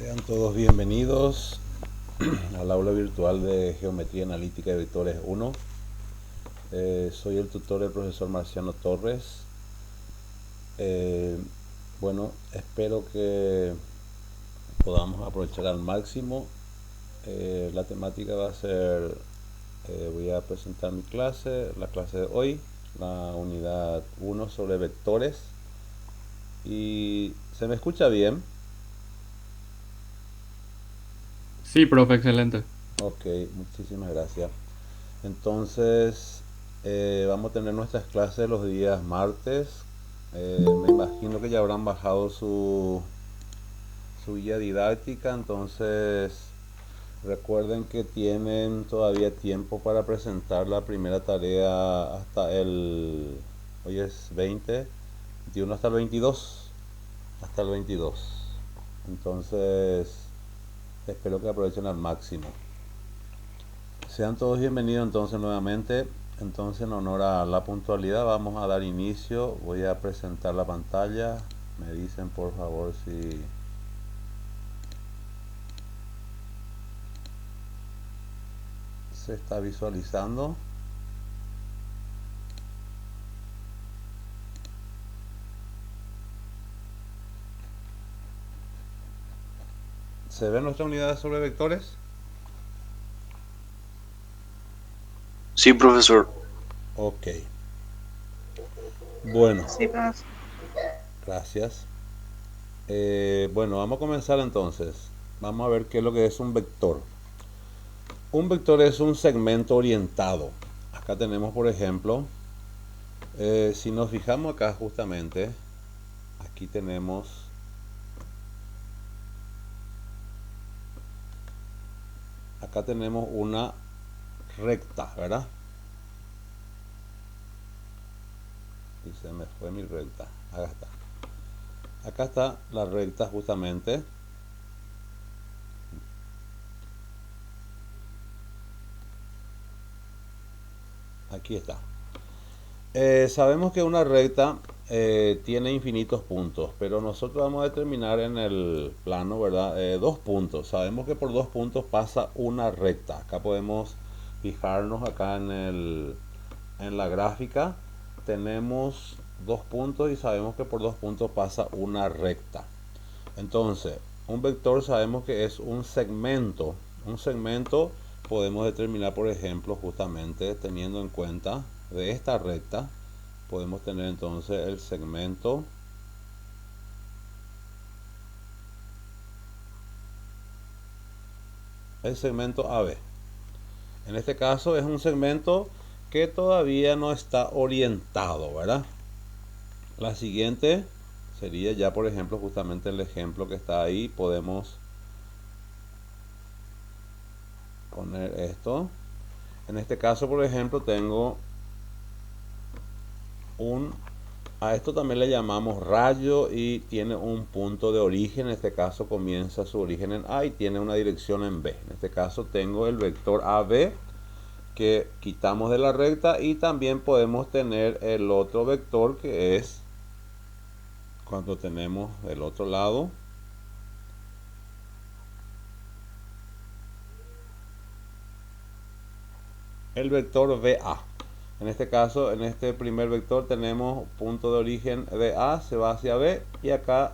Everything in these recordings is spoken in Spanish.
Sean todos bienvenidos al aula virtual de Geometría Analítica de Vectores 1. Soy el tutor, el profesor Marciano Torres. Bueno, espero que podamos aprovechar al máximo. La temática va a ser, voy a presentar mi clase, la clase de hoy, la unidad 1 sobre vectores. ¿Y se me escucha bien? Sí, profe, excelente. Ok, muchísimas gracias. Entonces, vamos a tener nuestras clases los días martes. Me imagino que ya habrán bajado su guía didáctica, entonces recuerden que tienen todavía tiempo para presentar la primera tarea hoy es 20, 21 hasta el 22, hasta el 22. Entonces, espero que aprovechen al máximo. Sean todos bienvenidos entonces nuevamente. Entonces, en honor a la puntualidad, vamos a dar inicio. Voy a presentar la pantalla. Me dicen por favor si se está visualizando. ¿Se ve nuestra unidad sobre vectores? Sí, profesor. Ok. Bueno, Sí, profesor. gracias. Bueno, vamos a comenzar entonces. Vamos a ver qué es lo que es un vector. Un vector es un segmento orientado. Acá tenemos, por ejemplo, si nos fijamos acá justamente, aquí tenemos una recta, ¿verdad? Y se me fue mi recta. Acá está. Acá está la recta justamente. Aquí está. Sabemos que una recta tiene infinitos puntos, pero nosotros vamos a determinar en el plano, ¿verdad? Dos puntos. Sabemos que por dos puntos pasa una recta. Acá podemos fijarnos acá en la gráfica. Tenemos dos puntos y sabemos que por dos puntos pasa una recta. Entonces, un vector sabemos que es un segmento. Un segmento podemos determinar, por ejemplo, justamente teniendo en cuenta de esta recta, podemos tener entonces el segmento AB. En este caso es un segmento que todavía no está orientado, ¿verdad? La siguiente sería ya, por ejemplo, justamente el ejemplo que está ahí. Podemos poner esto. En este caso, por ejemplo, tengo un A esto también le llamamos rayo y tiene un punto de origen. En este caso comienza su origen en A y tiene una dirección en B. En este caso tengo el vector AB que quitamos de la recta, y también podemos tener el otro vector que es cuando tenemos del otro lado el vector BA. En este caso, en este primer vector tenemos punto de origen de A, se va hacia B, y acá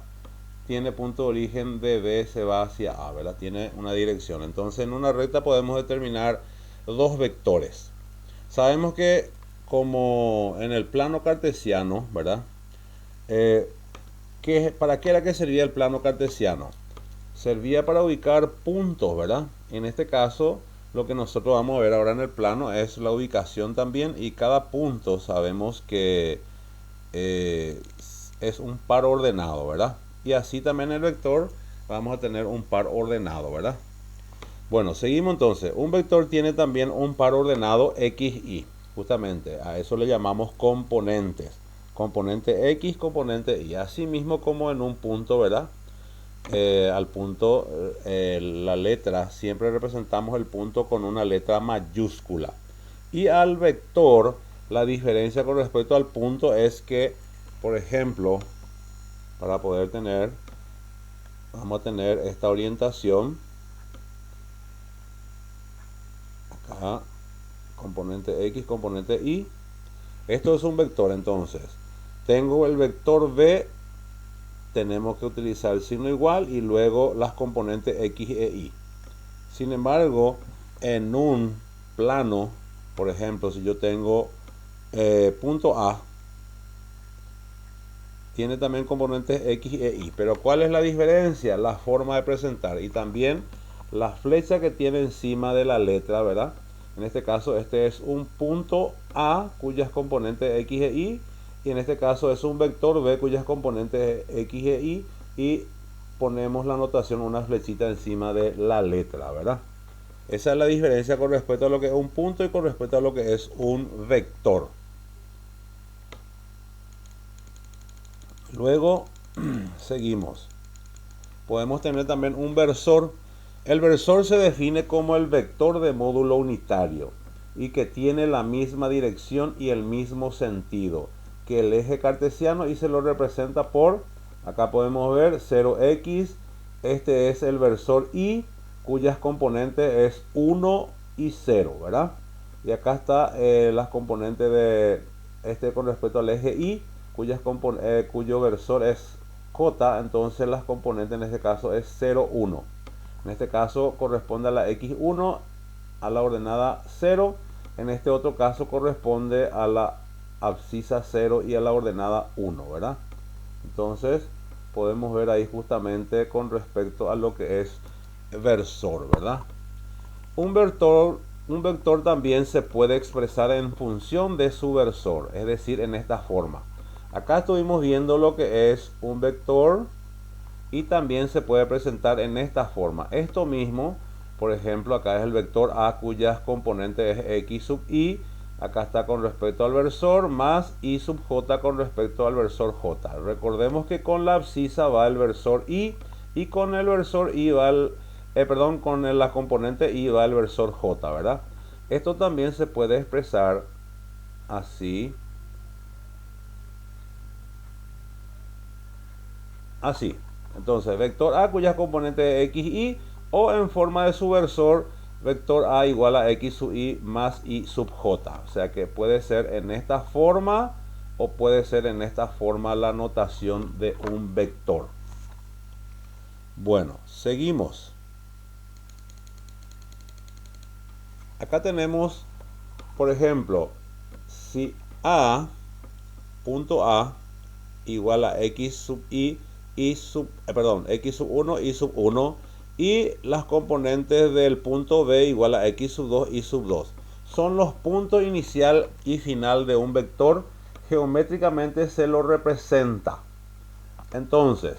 tiene punto de origen de B, se va hacia A, ¿verdad? Tiene una dirección. Entonces en una recta podemos determinar dos vectores. Sabemos que como en el plano cartesiano, ¿verdad? ¿Para qué era que servía el plano cartesiano? Servía para ubicar puntos, ¿verdad? En este caso, lo que nosotros vamos a ver ahora en el plano es la ubicación también, y cada punto sabemos que es un par ordenado, ¿verdad? Y así también el vector vamos a tener un par ordenado, ¿verdad? Bueno, seguimos entonces. Un vector tiene también un par ordenado x, y. Justamente a eso le llamamos componentes. Componente x, componente y. Así mismo como en un punto, ¿verdad? Al punto, la letra, siempre representamos el punto con una letra mayúscula. Y al vector, la diferencia con respecto al punto es que, por ejemplo, para poder tener, vamos a tener esta orientación. Acá, componente x, componente y. Esto es un vector, entonces. Tengo el vector b, tenemos que utilizar el signo igual y luego las componentes x e y. Sin embargo, en un plano, por ejemplo, si yo tengo punto A, tiene también componentes x e y. Pero ¿cuál es la diferencia? La forma de presentar y también la flecha que tiene encima de la letra, ¿verdad? En este caso, este es un punto A cuyas componentes x e y. Y en este caso es un vector B cuyas componentes x e y, y ponemos la notación una flechita encima de la letra, ¿verdad? Esa es la diferencia con respecto a lo que es un punto y con respecto a lo que es un vector. Luego seguimos. Podemos tener también un versor. El versor se define como el vector de módulo unitario y que tiene la misma dirección y el mismo sentido que el eje cartesiano, y se lo representa por, acá podemos ver 0x. Este es el versor y cuyas componentes es 1 y 0, ¿verdad? Y acá está las componentes de este con respecto al eje y cuyo versor es j. Entonces las componentes en este caso es 0, 1. En este caso corresponde a la x1 a la ordenada 0. En este otro caso corresponde a la abscisa 0 y a la ordenada 1, ¿verdad? Entonces podemos ver ahí justamente con respecto a lo que es versor, ¿verdad? Un vector también se puede expresar en función de su versor, es decir, en esta forma. Acá estuvimos viendo lo que es un vector y también se puede presentar en esta forma. Esto mismo, por ejemplo, acá es el vector A cuyas componentes es x sub y. Acá está con respecto al versor más y sub j con respecto al versor j. Recordemos que con la abscisa va el versor y con el versor y va el, con la componente y va el versor j, ¿verdad? Esto también se puede expresar así. Así. Entonces, vector A cuyas componentes es x, y, o en forma de su versor, vector A igual a x sub y más y sub j. O sea que puede ser en esta forma o puede ser en esta forma la notación de un vector. Bueno, seguimos. Acá tenemos, por ejemplo, si A, punto A, igual a x sub y x sub 1 y sub 1, y las componentes del punto B igual a x sub 2 y sub 2 son los puntos inicial y final de un vector. Geométricamente se lo representa. Entonces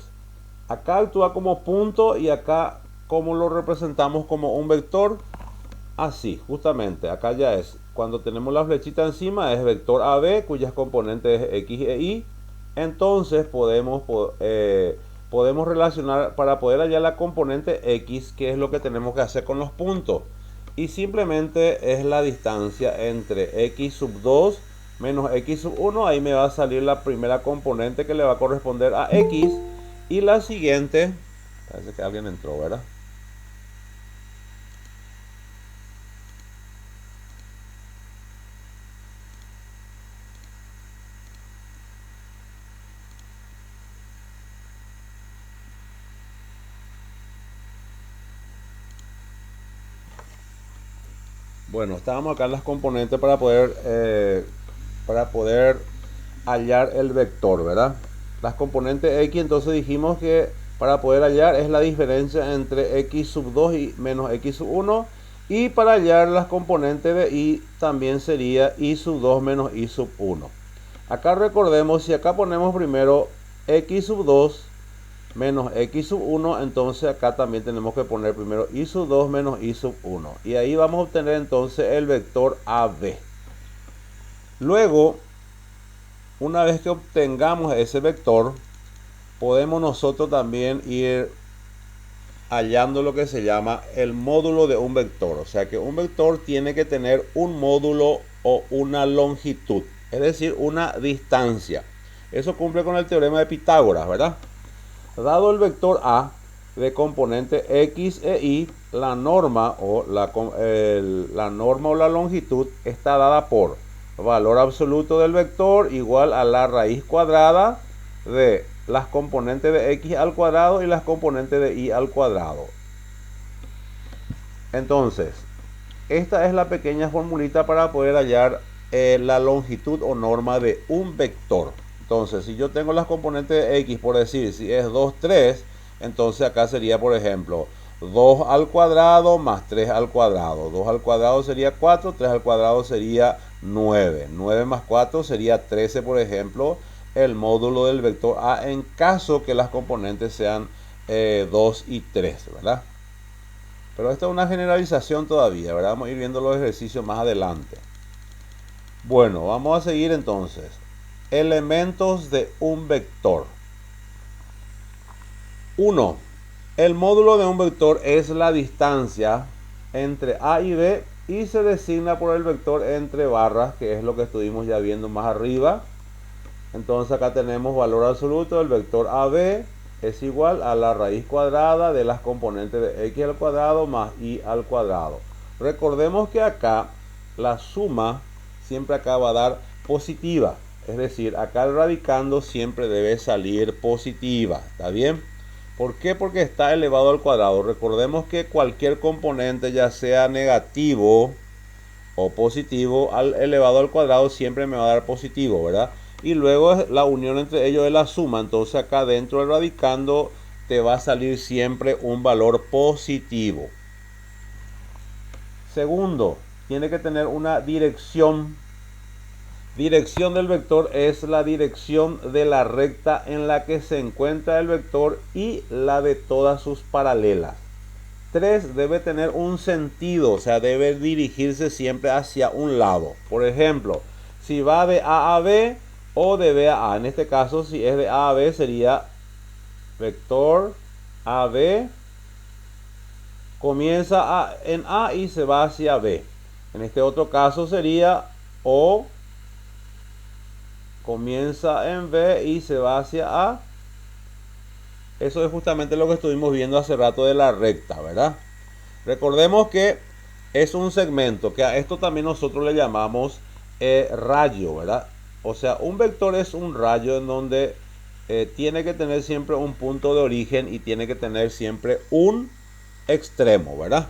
acá actúa como punto y acá como lo representamos como un vector. Así, justamente acá ya es cuando tenemos la flechita encima, es vector AB cuyas componentes es x e y. entonces podemos relacionar para poder hallar la componente x, que es lo que tenemos que hacer con los puntos. Y simplemente es la distancia entre x sub 2 menos x sub 1. Ahí me va a salir la primera componente que le va a corresponder a x. Y la siguiente, parece que alguien entró, ¿verdad? Bueno, estábamos acá en las componentes para poder hallar el vector, ¿verdad? Las componentes x, entonces dijimos que para poder hallar es la diferencia entre x sub 2 y menos x sub 1. Y para hallar las componentes de y también sería y sub 2 menos y sub 1. Acá recordemos, si acá ponemos primero x sub 2 menos x sub 1, entonces acá también tenemos que poner primero y sub 2 menos y sub 1. Y ahí vamos a obtener entonces el vector AB. Luego, una vez que obtengamos ese vector, podemos nosotros también ir hallando lo que se llama el módulo de un vector. O sea que un vector tiene que tener un módulo o una longitud, es decir, una distancia. Eso cumple con el teorema de Pitágoras, ¿verdad? Dado el vector A de componente x e y, la norma o la longitud está dada por valor absoluto del vector igual a la raíz cuadrada de las componentes de x al cuadrado y las componentes de y al cuadrado. Entonces, esta es la pequeña formulita para poder hallar la longitud o norma de un vector. Entonces, si yo tengo las componentes de x, por decir, si es 2, 3, entonces acá sería, por ejemplo, 2 al cuadrado más 3 al cuadrado. 2 al cuadrado sería 4, 3 al cuadrado sería 9. 9 más 4 sería 13, por ejemplo, el módulo del vector A en caso que las componentes sean 2 y 3, ¿verdad? Pero esta es una generalización todavía, ¿verdad? Vamos a ir viendo los ejercicios más adelante. Bueno, vamos a seguir entonces. Elementos de un vector. 1. El módulo de un vector es la distancia entre A y B y se designa por el vector entre barras, que es lo que estuvimos ya viendo más arriba. Entonces acá tenemos valor absoluto del vector AB es igual a la raíz cuadrada de las componentes de x al cuadrado más y al cuadrado. Recordemos que acá la suma siempre acá va a dar positiva. Es decir, acá el radicando siempre debe salir positiva. ¿Está bien? ¿Por qué? Porque está elevado al cuadrado. Recordemos que cualquier componente, ya sea negativo o positivo, al elevado al cuadrado siempre me va a dar positivo, ¿verdad? Y luego la unión entre ellos es la suma. Entonces acá dentro del radicando te va a salir siempre un valor positivo. Segundo, tiene que tener una dirección. Dirección del vector es la dirección de la recta en la que se encuentra el vector y la de todas sus paralelas. 3. Debe tener un sentido, o sea, debe dirigirse siempre hacia un lado. Por ejemplo, si va de A a B o de B a A. En este caso, si es de A a B, sería vector AB. Comienza en A y se va hacia B. En este otro caso sería O. Comienza en B y se va hacia A. Eso es justamente lo que estuvimos viendo hace rato de la recta, ¿verdad? Recordemos que es un segmento, que a esto también nosotros le llamamos rayo, ¿verdad? O sea, un vector es un rayo en donde tiene que tener siempre un punto de origen y tiene que tener siempre un extremo, ¿verdad?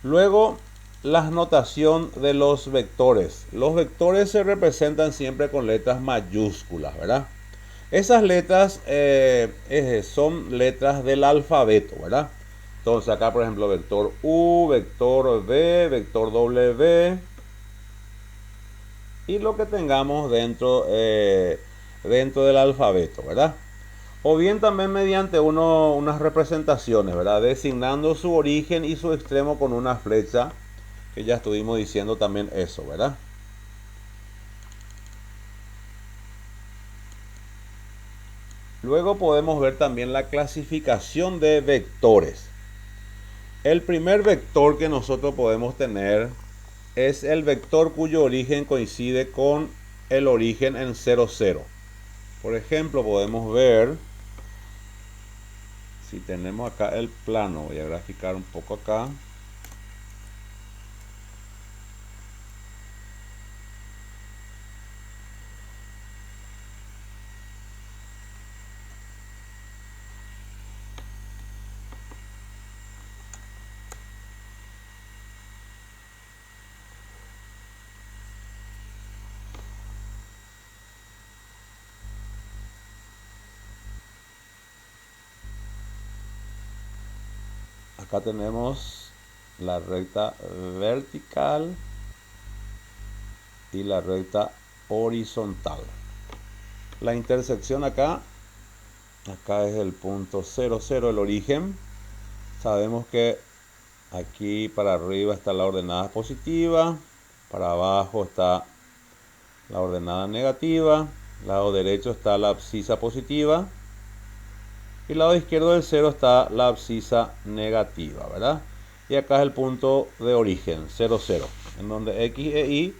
Luego, la notación de los vectores. Los vectores se representan siempre con letras mayúsculas, ¿verdad? Esas letras son letras del alfabeto, ¿verdad? Entonces acá, por ejemplo, vector U, vector V, vector W y lo que tengamos dentro del alfabeto, ¿verdad? O bien también mediante unas representaciones, ¿verdad? Designando su origen y su extremo con una flecha, que ya estuvimos diciendo también eso, ¿verdad? Luego podemos ver también la clasificación de vectores. El primer vector que nosotros podemos tener es el vector cuyo origen coincide con el origen en 0, 0. Por ejemplo, podemos ver, si tenemos acá el plano, voy a graficar un poco acá. Acá tenemos la recta vertical y la recta horizontal. La intersección acá es el punto 0, 0, el origen. Sabemos que aquí para arriba está la ordenada positiva, para abajo está la ordenada negativa, lado derecho está la abscisa positiva y lado izquierdo del 0 está la abscisa negativa, ¿verdad? Y acá es el punto de origen, 0, 0, en donde X e Y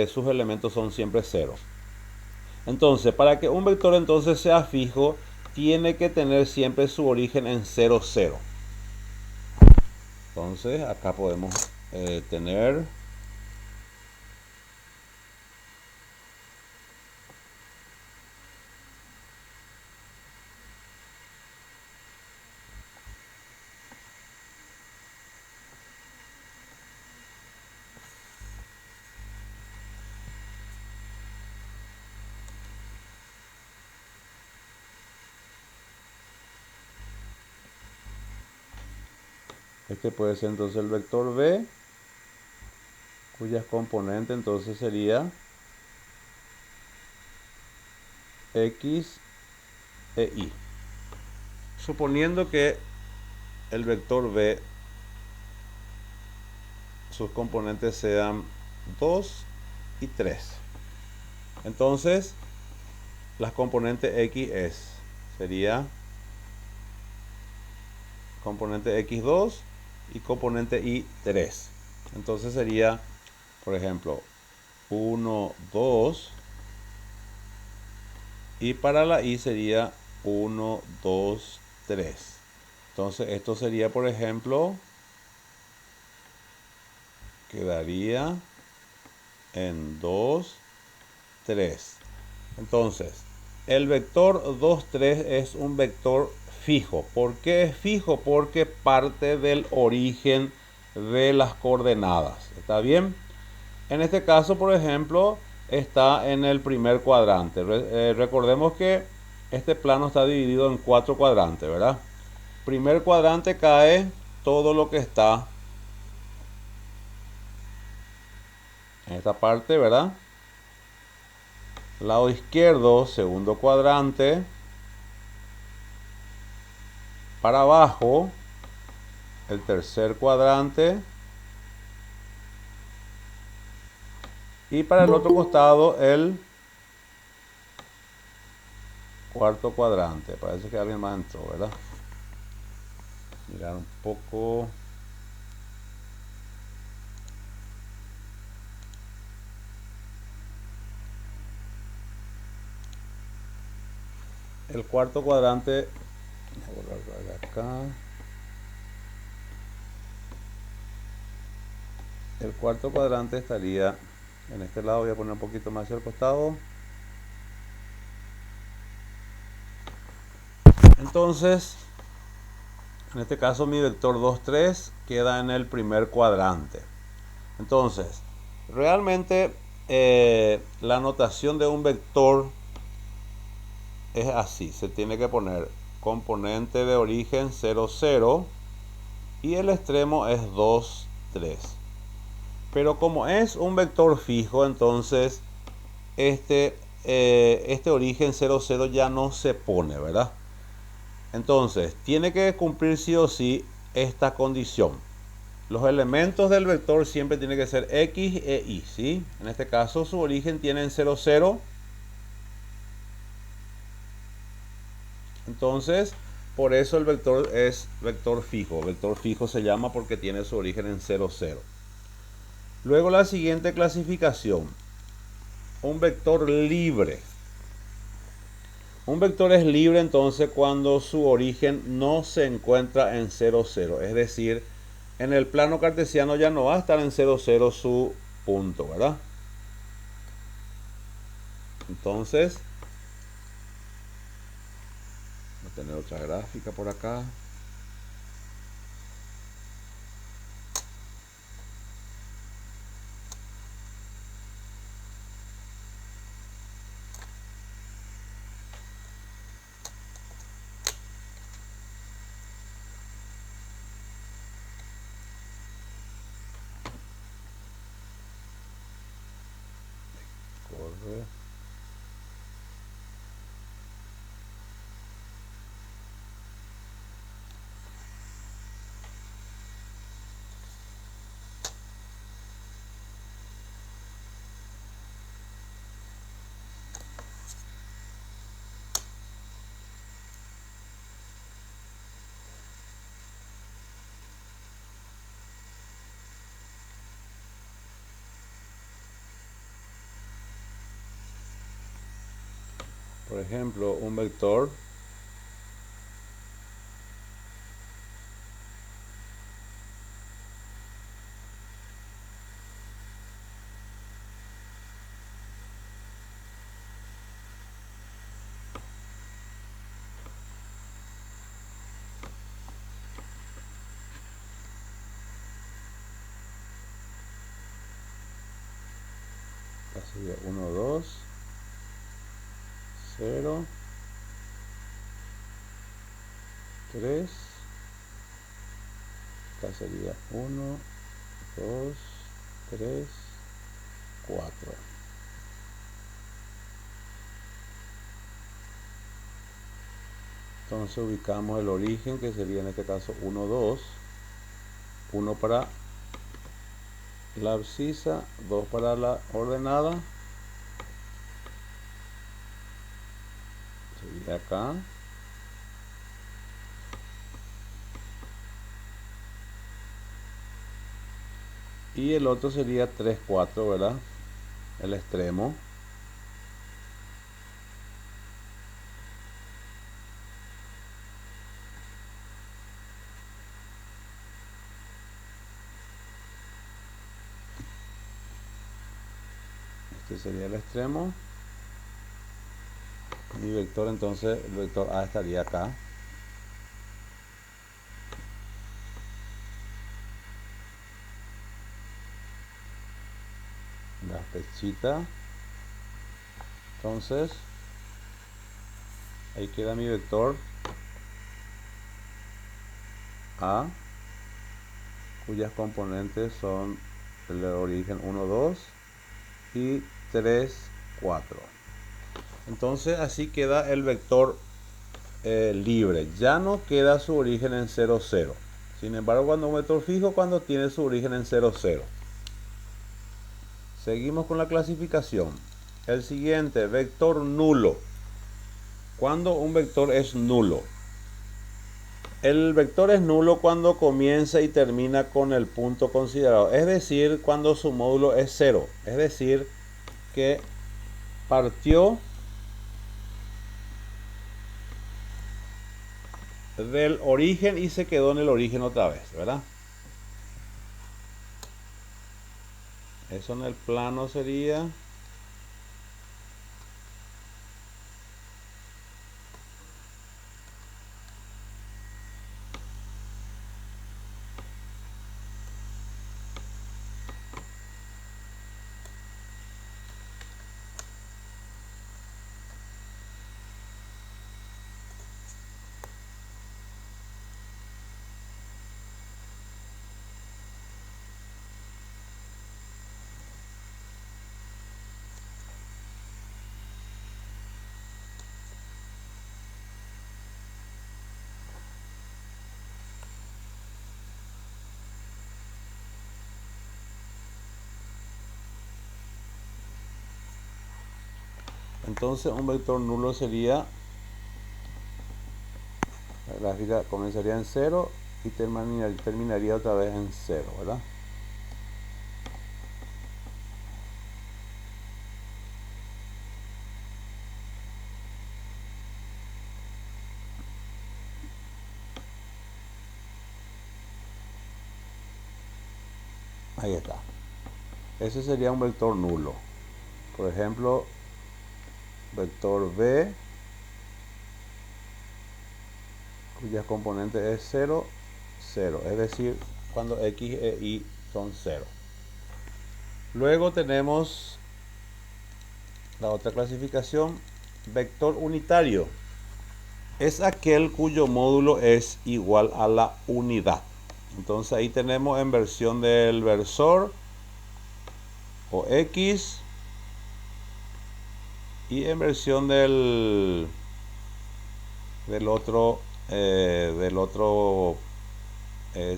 sus elementos son siempre 0. Entonces, para que un vector entonces sea fijo, tiene que tener siempre su origen en 0, 0. Entonces, acá podemos tener este puede ser entonces el vector B, cuyas componentes entonces sería X e Y. Suponiendo que el vector B, sus componentes sean 2 y 3. Entonces, las componentes X sería componente X2 y componente Y3. Entonces sería, por ejemplo, 1, 2. Y para la Y sería 1, 2, 3. Entonces esto sería, por ejemplo, quedaría en 2, 3. Entonces, el vector 2, 3 es un vector fijo. ¿Por qué es fijo? Porque parte del origen de las coordenadas. ¿Está bien? En este caso, por ejemplo, está en el primer cuadrante. Recordemos que este plano está dividido en 4 cuadrantes, ¿verdad? Primer cuadrante cae todo lo que está en esta parte, ¿verdad? Lado izquierdo, segundo cuadrante. Para abajo, el tercer cuadrante. Y para el otro costado, el cuarto cuadrante. Parece que alguien más entró, ¿verdad? Mirar un poco. El cuarto cuadrante, voy a borrar acá. El cuarto cuadrante estaría en este lado. Voy a poner un poquito más hacia el costado. Entonces, en este caso mi vector 2, 3 queda en el primer cuadrante. Entonces, realmente la notación de un vector es así. Se tiene que poner componente de origen 0, 0 y el extremo es 2, 3. Pero como es un vector fijo, entonces este origen 0, 0 ya no se pone, ¿verdad? Entonces, tiene que cumplir sí o sí esta condición. Los elementos del vector siempre tienen que ser X e Y, ¿sí? En este caso, su origen tiene en 0, 0. Entonces, por eso el vector es vector fijo. Vector fijo se llama porque tiene su origen en 0, 0. Luego la siguiente clasificación. Un vector libre. Un vector es libre entonces cuando su origen no se encuentra en 0, 0. Es decir, en el plano cartesiano ya no va a estar en 0, 0 su punto, ¿verdad? Entonces, voy a tener otra gráfica por acá. Corre. Por ejemplo, un vector sería 1, 2, 0, 3. Acá sería 1, 2, 3, 4. Entonces ubicamos el origen, que sería en este caso 1, 2. 1 para la abscisa, 2 para la ordenada. Sería acá. Y el otro sería 3, 4, ¿verdad? El extremo. Este sería el extremo. Mi vector, entonces, el vector A estaría acá. La flechita. Entonces, ahí queda mi vector A, cuyas componentes son el origen 1, 2 y 3, 4. Entonces así queda el vector libre. Ya no queda su origen en 0, 0. Sin embargo, cuando un vector fijo, cuando tiene su origen en 0, 0. Seguimos con la clasificación. El siguiente, vector nulo. Cuando un vector es nulo. El vector es nulo cuando comienza y termina con el punto considerado. Es decir, cuando su módulo es 0. Es decir, que partió del origen y se quedó en el origen otra vez, ¿verdad? Eso en el plano sería entonces un vector nulo sería La gráfica comenzaría en 0 y terminaría otra vez en 0, ¿verdad? Ahí está. Ese sería un vector nulo. Por ejemplo, vector b, cuya componente es 0, 0. Es decir, cuando x e y son 0. Luego tenemos la otra clasificación, vector unitario. Es aquel cuyo módulo es igual a la unidad. Entonces ahí tenemos en versión del versor o x y en versión del otro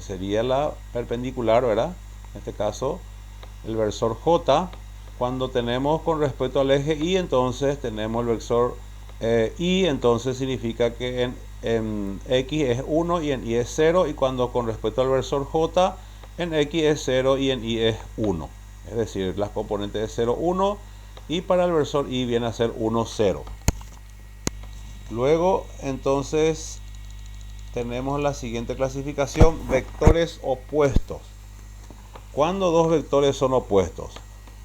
sería la perpendicular, ¿verdad? En este caso el versor j. Cuando tenemos con respecto al eje y, entonces tenemos el versor y, entonces significa que en x es 1 y en y es 0, y cuando con respecto al versor j en x es 0 y en y es 1, es decir, las componentes de 0, 1, y para el versor y viene a ser 1, 0. Luego entonces tenemos la siguiente clasificación, vectores opuestos. Cuando dos vectores son opuestos,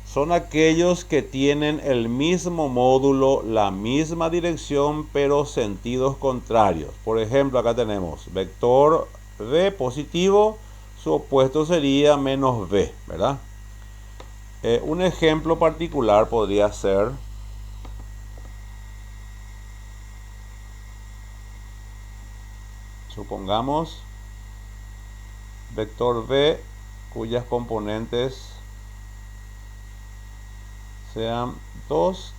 son aquellos que tienen el mismo módulo, la misma dirección, pero sentidos contrarios. Por ejemplo, acá tenemos vector b positivo, su opuesto sería menos b, ¿verdad? Un ejemplo particular podría ser supongamos vector b cuyas componentes sean 2,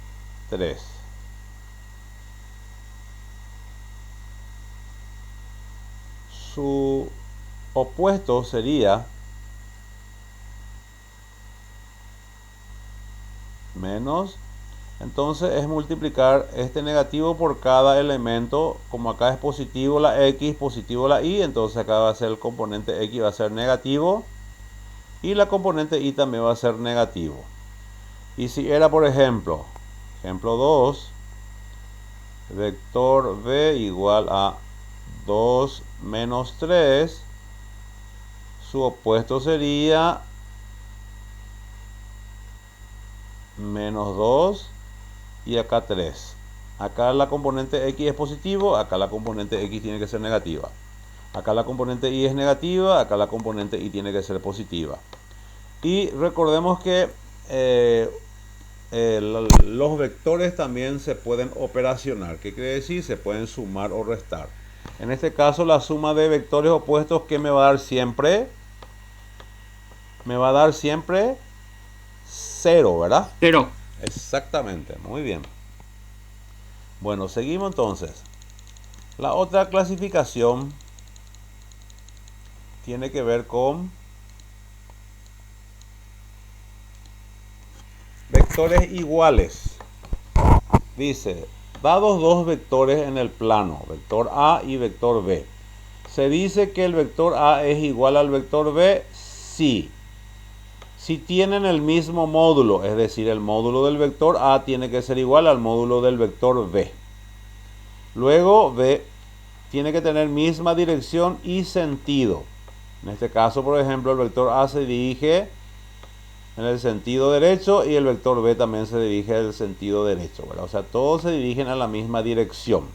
3. Su opuesto sería menos. Entonces es multiplicar este negativo por cada elemento. Como acá es positivo la x, positivo la y, entonces acá va a ser el componente x, va a ser negativo, y la componente y también va a ser negativo. Y si era, por ejemplo, ejemplo 2, vector b igual a 2 menos 3, su opuesto sería menos 2 y acá 3. Acá la componente x es positivo, acá la componente x tiene que ser negativa. Acá la componente y es negativa, acá la componente y tiene que ser positiva. Y recordemos que los vectores también se pueden operacionar. ¿Qué quiere decir? Se pueden sumar o restar. En este caso, la suma de vectores opuestos, ¿qué me va a dar siempre? Me va a dar siempre 0, ¿verdad? 0. Exactamente, muy bien. Bueno, seguimos entonces. La otra clasificación tiene que ver con vectores iguales. Dice, dados dos vectores en el plano, vector A y vector B, se dice que el vector A es igual al vector B si tienen el mismo módulo, es decir, el módulo del vector A tiene que ser igual al módulo del vector B. Luego B tiene que tener misma dirección y sentido. En este caso, por ejemplo, el vector A se dirige en el sentido derecho y el vector B también se dirige en el sentido derecho, ¿verdad? O sea, todos se dirigen a la misma dirección.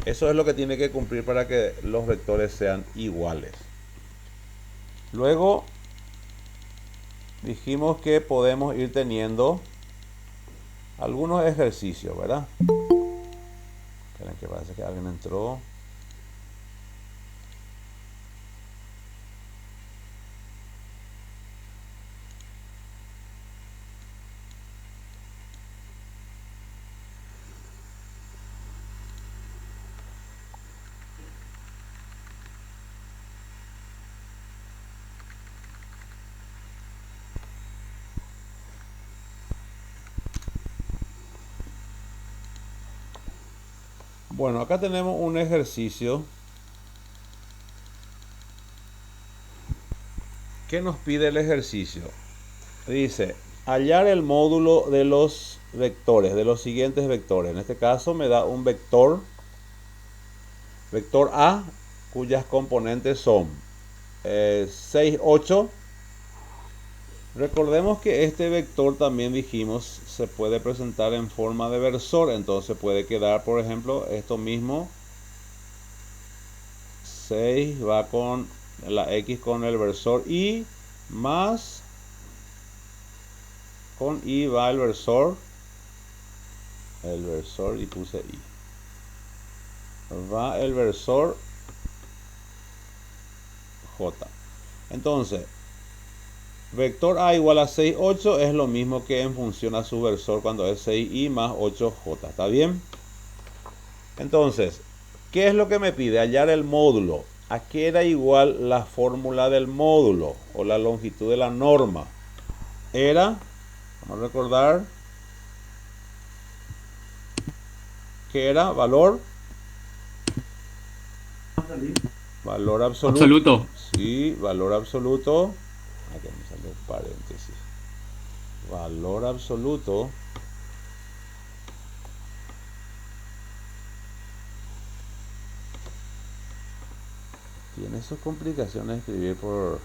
Eso es lo que tiene que cumplir para que los vectores sean iguales. Luego dijimos que podemos ir teniendo algunos ejercicios, ¿verdad? Esperen, que parece que alguien entró. Bueno, acá tenemos un ejercicio ¿Qué nos pide el ejercicio? Dice, hallar el módulo de los vectores, de los siguientes vectores. En este caso me da un vector A, cuyas componentes son 6, 8. Recordemos que este vector también dijimos se puede presentar en forma de versor, entonces puede quedar, por ejemplo, esto mismo. 6 va con la X con el versor Y, más con Y va el versor y puse Y. Va el versor J. Entonces, vector A igual a 6, 8 es lo mismo que en función a su versor cuando es 6i más 8j. ¿Está bien? Entonces, ¿qué es lo que me pide? Hallar el módulo. ¿A qué era igual la fórmula del módulo o la longitud de la norma? Era, vamos a recordar, que era valor absoluto. Absoluto. Sí, valor absoluto. Aquí me sale un paréntesis. Valor absoluto tiene sus complicaciones escribir por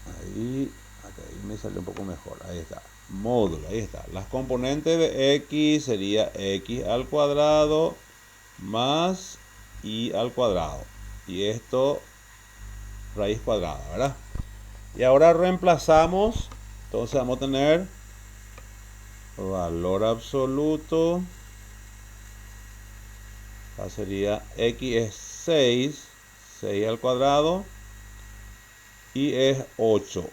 ahí. Ahí me sale un poco mejor. Ahí está. Módulo, ahí está. Las componentes de x sería x al cuadrado más y al cuadrado. Y esto raíz cuadrada, ¿verdad? Y ahora reemplazamos. Entonces vamos a tener valor absoluto. Acá sería x es 6 al cuadrado, y es 8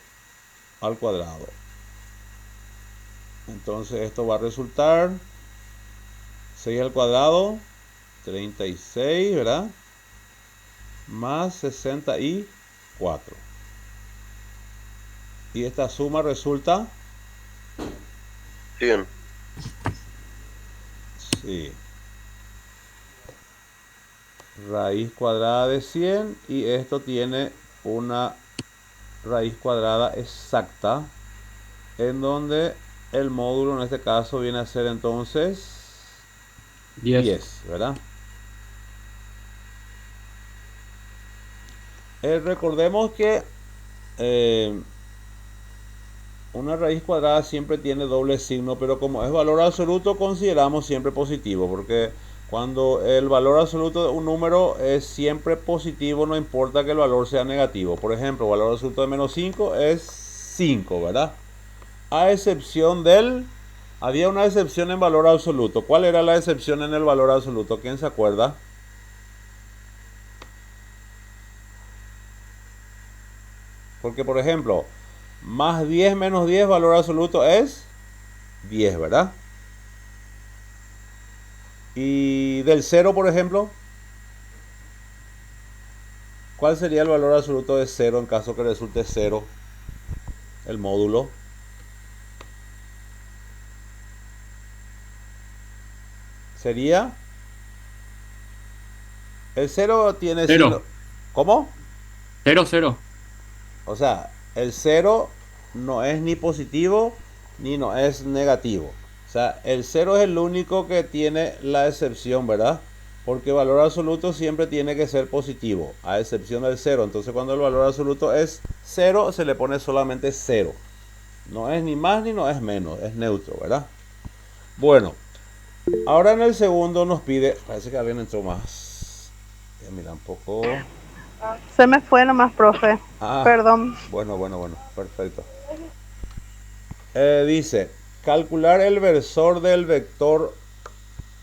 al cuadrado. Entonces esto va a resultar 6 al cuadrado, 36, ¿verdad? Más 64. Y esta suma resulta... Bien. Sí. Raíz cuadrada de 100, y esto tiene una raíz cuadrada exacta, en donde el módulo en este caso viene a ser entonces 10, ¿verdad? Recordemos que una raíz cuadrada siempre tiene doble signo, pero como es valor absoluto consideramos siempre positivo, porque cuando el valor absoluto de un número es siempre positivo, no importa que el valor sea negativo. Por ejemplo, valor absoluto de menos 5 es 5, ¿verdad? A excepción del... Había una excepción en valor absoluto. ¿Cuál era la excepción en el valor absoluto? ¿Quién se acuerda? Porque, por ejemplo, más 10 menos 10, valor absoluto es 10, ¿verdad? Y del 0, por ejemplo, ¿cuál sería el valor absoluto de 0 en caso que resulte 0 el módulo? Sería... El 0 tiene signo... 0. ¿Cómo? 0, 0. O sea, el 0 no es ni positivo ni no es negativo. O sea, el 0 es el único que tiene la excepción, ¿verdad? Porque el valor absoluto siempre tiene que ser positivo, a excepción del 0. Entonces cuando el valor absoluto es 0, se le pone solamente 0. No es ni más ni no es menos, es neutro, ¿verdad? Bueno, ahora en el segundo nos pide... Parece que alguien entró más. Voy a mirar un poco... Se me fue nomás, profe. Perdón. Bueno, perfecto. Dice, calcular el versor del vector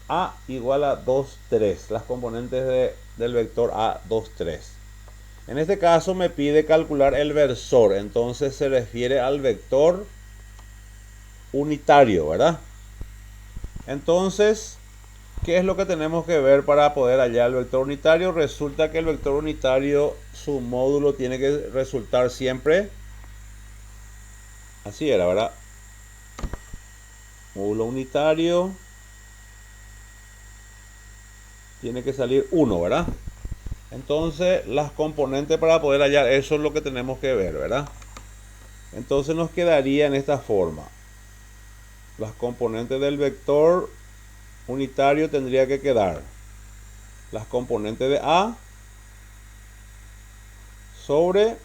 A igual a 2, 3. Las componentes del vector A, 2, 3. En este caso me pide calcular el versor. Entonces se refiere al vector unitario, ¿verdad? Entonces, ¿qué es lo que tenemos que ver para poder hallar el vector unitario? Resulta que el vector unitario, su módulo tiene que resultar siempre... Así era, ¿verdad? Módulo unitario tiene que salir 1, ¿verdad? Entonces las componentes para poder hallar eso es lo que tenemos que ver, ¿verdad? Entonces nos quedaría en esta forma. Las componentes del vector unitario tendría que quedar las componentes de A sobre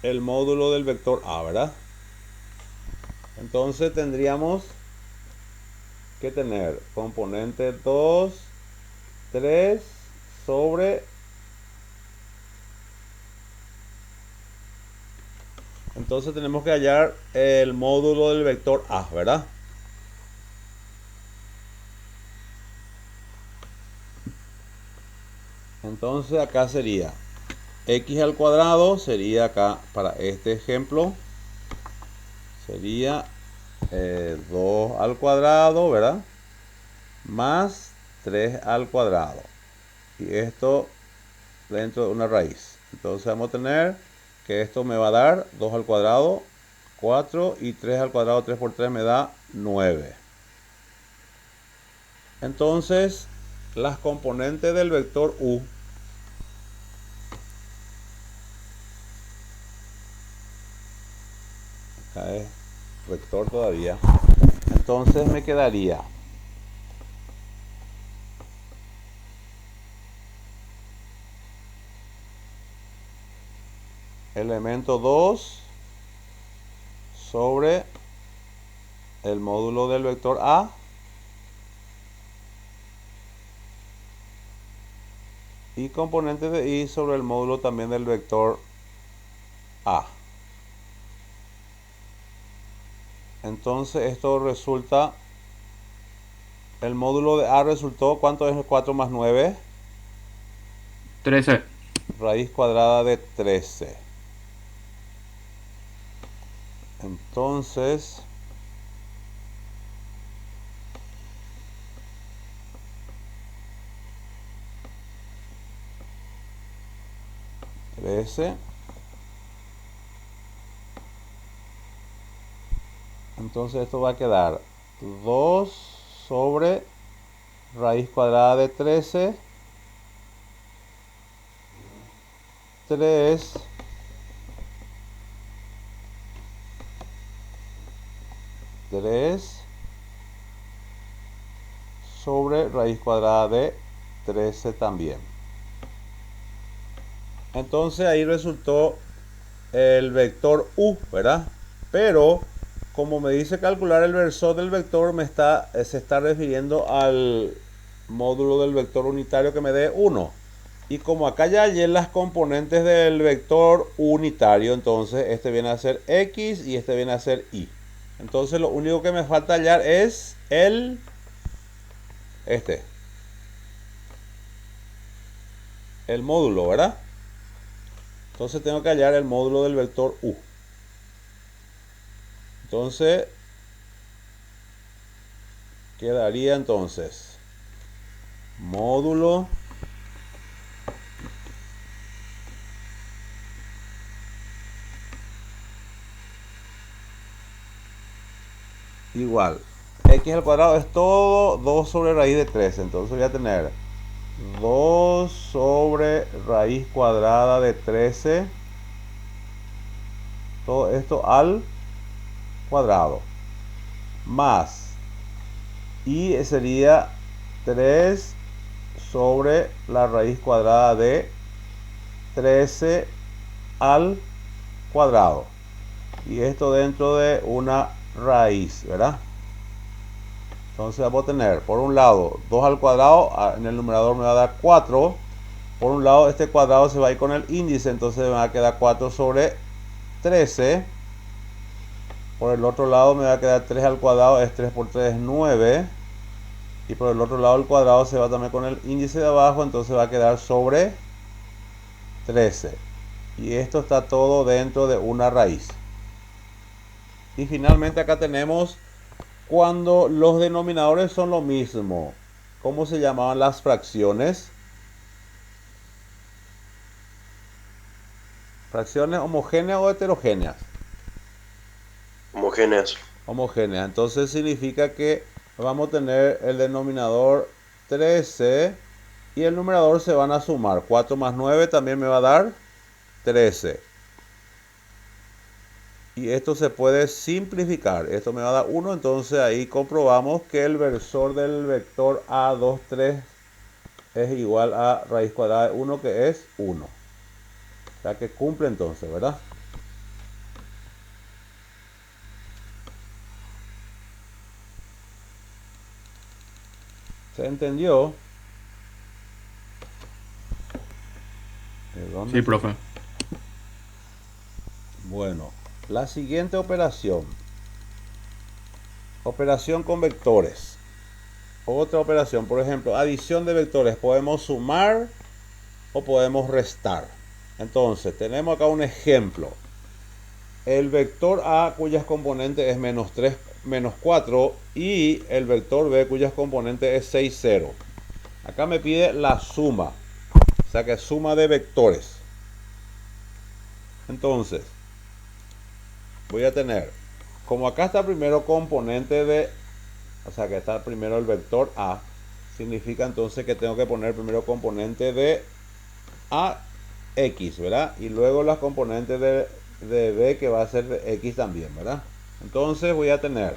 el módulo del vector A, ¿verdad? Entonces tendríamos que tener componente 2, 3 sobre... Entonces tenemos que hallar el módulo del vector A, ¿verdad? Entonces acá sería x al cuadrado, sería acá para este ejemplo, sería 2 al cuadrado, ¿verdad? Más 3 al cuadrado. Y esto dentro de una raíz. Entonces vamos a tener que esto me va a dar 2 al cuadrado, 4, y 3 al cuadrado, 3 por 3 me da 9. Entonces las componentes del vector u acá es vector todavía, entonces me quedaría elemento 2 sobre el módulo del vector A y componente de i sobre el módulo también del vector A. Entonces esto resulta, el módulo de A resultó, ¿cuánto es 4 más 9? 13. Raíz cuadrada de 13. Entonces entonces esto va a quedar 2 sobre raíz cuadrada de 13, 3 sobre raíz cuadrada de 13 también. Entonces ahí resultó el vector u, ¿verdad? Pero como me dice calcular el versor del vector, se está refiriendo al módulo del vector unitario que me dé 1. Y como acá ya hallé las componentes del vector unitario, entonces este viene a ser x y este viene a ser y. Entonces lo único que me falta hallar es el módulo, ¿verdad? Entonces tengo que hallar el módulo del vector u. Entonces quedaría entonces módulo igual x al cuadrado es todo 2 sobre raíz de 13. Entonces voy a tener 2 sobre raíz cuadrada de 13, todo esto al cuadrado, más y sería 3 sobre la raíz cuadrada de 13 al cuadrado, y esto dentro de una raíz, ¿verdad? Entonces vamos a tener por un lado 2 al cuadrado, en el numerador me va a dar 4, por un lado este cuadrado se va a ir con el índice, entonces me va a quedar 4 sobre 13, por el otro lado me va a quedar 3 al cuadrado, es 3 por 3 es 9, y por el otro lado el cuadrado se va también con el índice de abajo, entonces va a quedar sobre 13, y esto está todo dentro de una raíz. Y finalmente acá tenemos cuando los denominadores son lo mismo. ¿Cómo se llamaban las fracciones? ¿Fracciones homogéneas o heterogéneas? Homogéneas. Homogéneas. Entonces significa que vamos a tener el denominador 13 y el numerador se van a sumar. 4 más 9 también me va a dar 13. Y esto se puede simplificar. Esto me va a dar 1, entonces ahí comprobamos que el versor del vector A23 es igual a raíz cuadrada de 1, que es 1. O sea que cumple entonces, ¿verdad? ¿Se entendió? Sí, profe. Bueno, la siguiente operación. Operación con vectores. Otra operación, por ejemplo, adición de vectores. Podemos sumar o podemos restar. Entonces, tenemos acá un ejemplo. El vector A, cuyas componentes es menos 3, menos 4, y el vector B, cuyas componentes es 6, 0. Acá me pide la suma. O sea que suma de vectores. Entonces, voy a tener, como acá está primero componente de, o sea que está primero el vector A, significa entonces que tengo que poner primero componente de AX, ¿verdad? Y luego las componentes de B, que va a ser de X también, ¿verdad? Entonces voy a tener,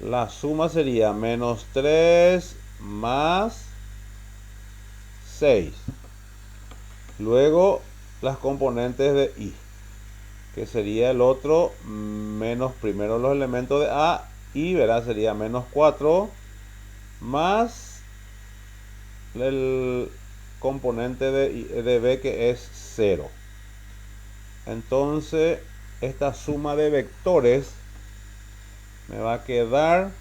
la suma sería menos 3 más 6. Luego las componentes de Y, que sería el otro, menos primero los elementos de A, y verá, sería menos 4 más el componente de B, que es 0. Entonces esta suma de vectores me va a quedar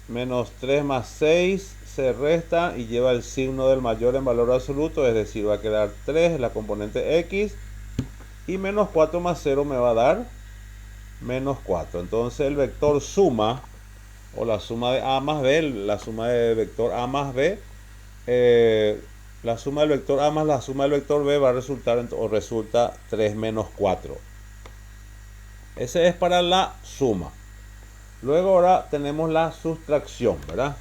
menos 3 más 6 se resta y lleva el signo del mayor en valor absoluto, es decir, va a quedar 3 la componente X, y menos 4 más 0 me va a dar menos 4. Entonces el vector suma, o la suma de A más B, la suma de vector A más B, la suma del vector A más la suma del vector B va a resultar, o resulta 3 menos 4. Ese es para la suma. Luego ahora tenemos la sustracción, ¿verdad?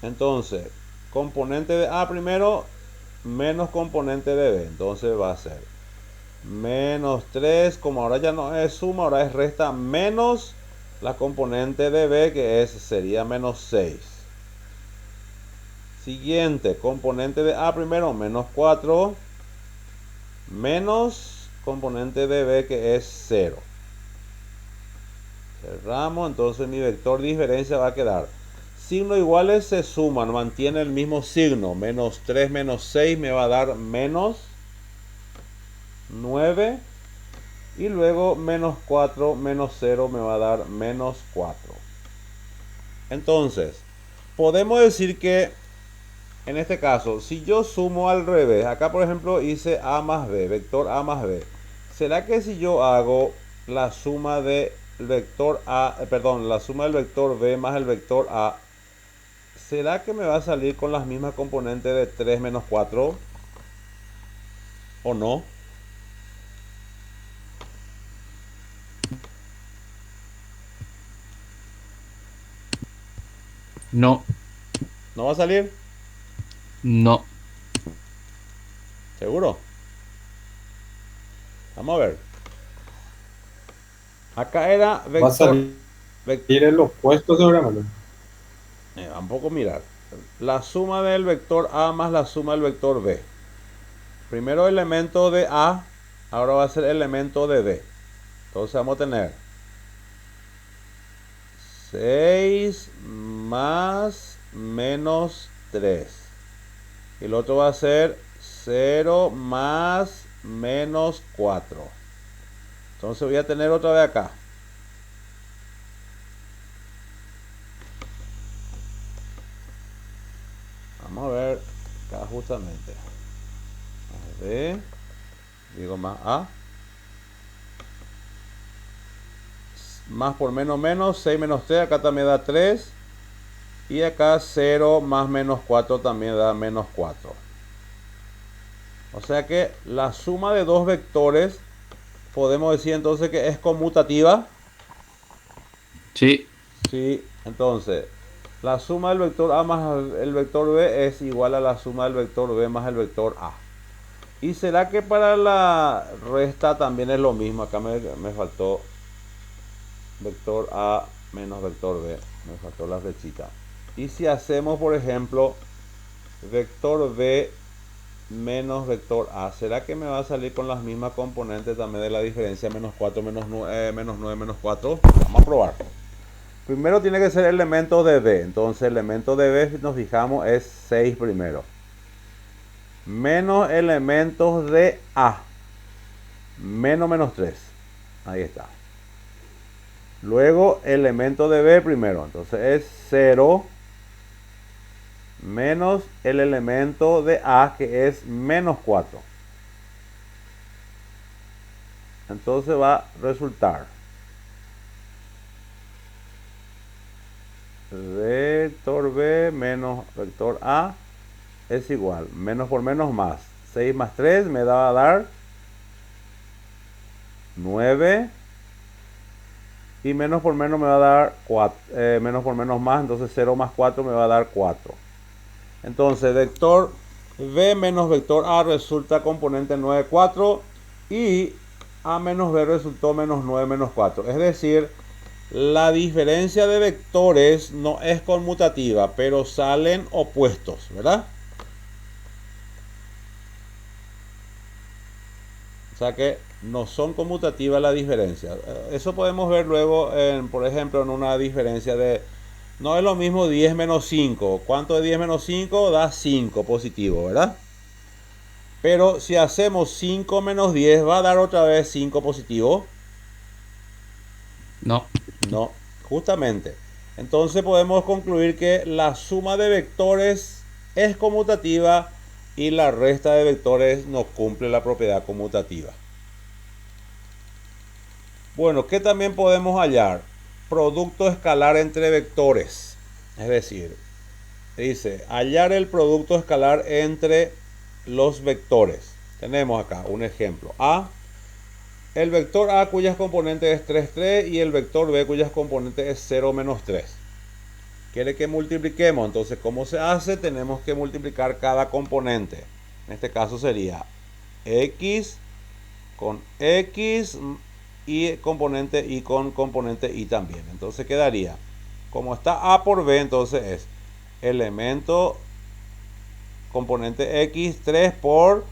Entonces, componente de A primero, menos componente de B. Entonces va a ser menos 3, como ahora ya no es suma, ahora es resta, menos la componente de B, que sería menos 6. Siguiente, componente de A primero, menos 4, menos componente de B, que es 0. Cerramos, entonces mi vector de diferencia va a quedar, signos iguales se suman, mantiene el mismo signo, menos 3 menos 6 me va a dar menos 9, y luego menos 4 menos 0 me va a dar menos 4. Entonces, podemos decir que en este caso, si yo sumo al revés, acá por ejemplo hice A más B, vector A más B, ¿será que si yo hago la suma del vector A, la suma del vector B más el vector A, ¿será que me va a salir con las mismas componentes de 3 menos 4? ¿O no? No, ¿No va a salir? no. ¿Seguro? Vamos a ver. Acá era Va a vector. salir el opuesto seguramente. Un poco mirar. La suma del vector A más la suma del vector B. Primero elemento de A, ahora va a ser elemento de B. Entonces vamos a tener 6 más menos 3. Y el otro va a ser 0 más menos 4. Entonces voy a tener otra vez acá. Vamos a ver acá justamente. A ver. Digo más A. Más por menos menos. 6 menos 3. Acá también da 3. Y acá 0 más menos 4 también da menos 4. O sea que la suma de dos vectores podemos decir entonces que es conmutativa. Sí. Sí, entonces la suma del vector A más el vector B es igual a la suma del vector B más el vector A. ¿Y será que para la resta también es lo mismo? Acá me faltó vector A menos vector B. Me faltó la flechita. Y si hacemos, por ejemplo, vector B menos vector A, ¿será que me va a salir con las mismas componentes también de la diferencia menos 4, menos 9, menos 4? Vamos a probar. Primero tiene que ser elemento de B. Entonces, elemento de B, nos fijamos, es 6 primero. Menos elementos de A. Menos 3. Ahí está. Luego, elemento de B primero. Entonces, es 0 menos el elemento de A, que es menos 4. Entonces, va a resultar vector B menos vector A es igual, menos por menos más, 6 más 3 me va a dar 9, y menos por menos me va a dar 4, menos por menos más, entonces 0 más 4 me va a dar 4. Entonces vector B menos vector A resulta componente 9, 4, y A menos B resultó menos 9, menos 4. Es decir, la diferencia de vectores no es conmutativa, pero salen opuestos, ¿verdad? O sea que no son conmutativas las diferencias. Eso podemos ver luego, por ejemplo, en una diferencia de... No es lo mismo 10 menos 5. ¿Cuánto es 10 menos 5? Da 5 positivo, ¿verdad? Pero si hacemos 5 menos 10, ¿va a dar otra vez 5 positivo? No. No, justamente. Entonces podemos concluir que la suma de vectores es conmutativa y la resta de vectores no cumple la propiedad conmutativa. Bueno, ¿qué también podemos hallar? Producto escalar entre vectores. Es decir, dice hallar el producto escalar entre los vectores. Tenemos acá un ejemplo. A, el vector A cuyas componentes es 3, 3 y el vector B cuyas componentes es 0, menos 3. Quiere que multipliquemos. Entonces, ¿cómo se hace? Tenemos que multiplicar cada componente. En este caso sería X con X y componente Y con componente Y también. Entonces quedaría, como está A por B, entonces es elemento componente X 3 por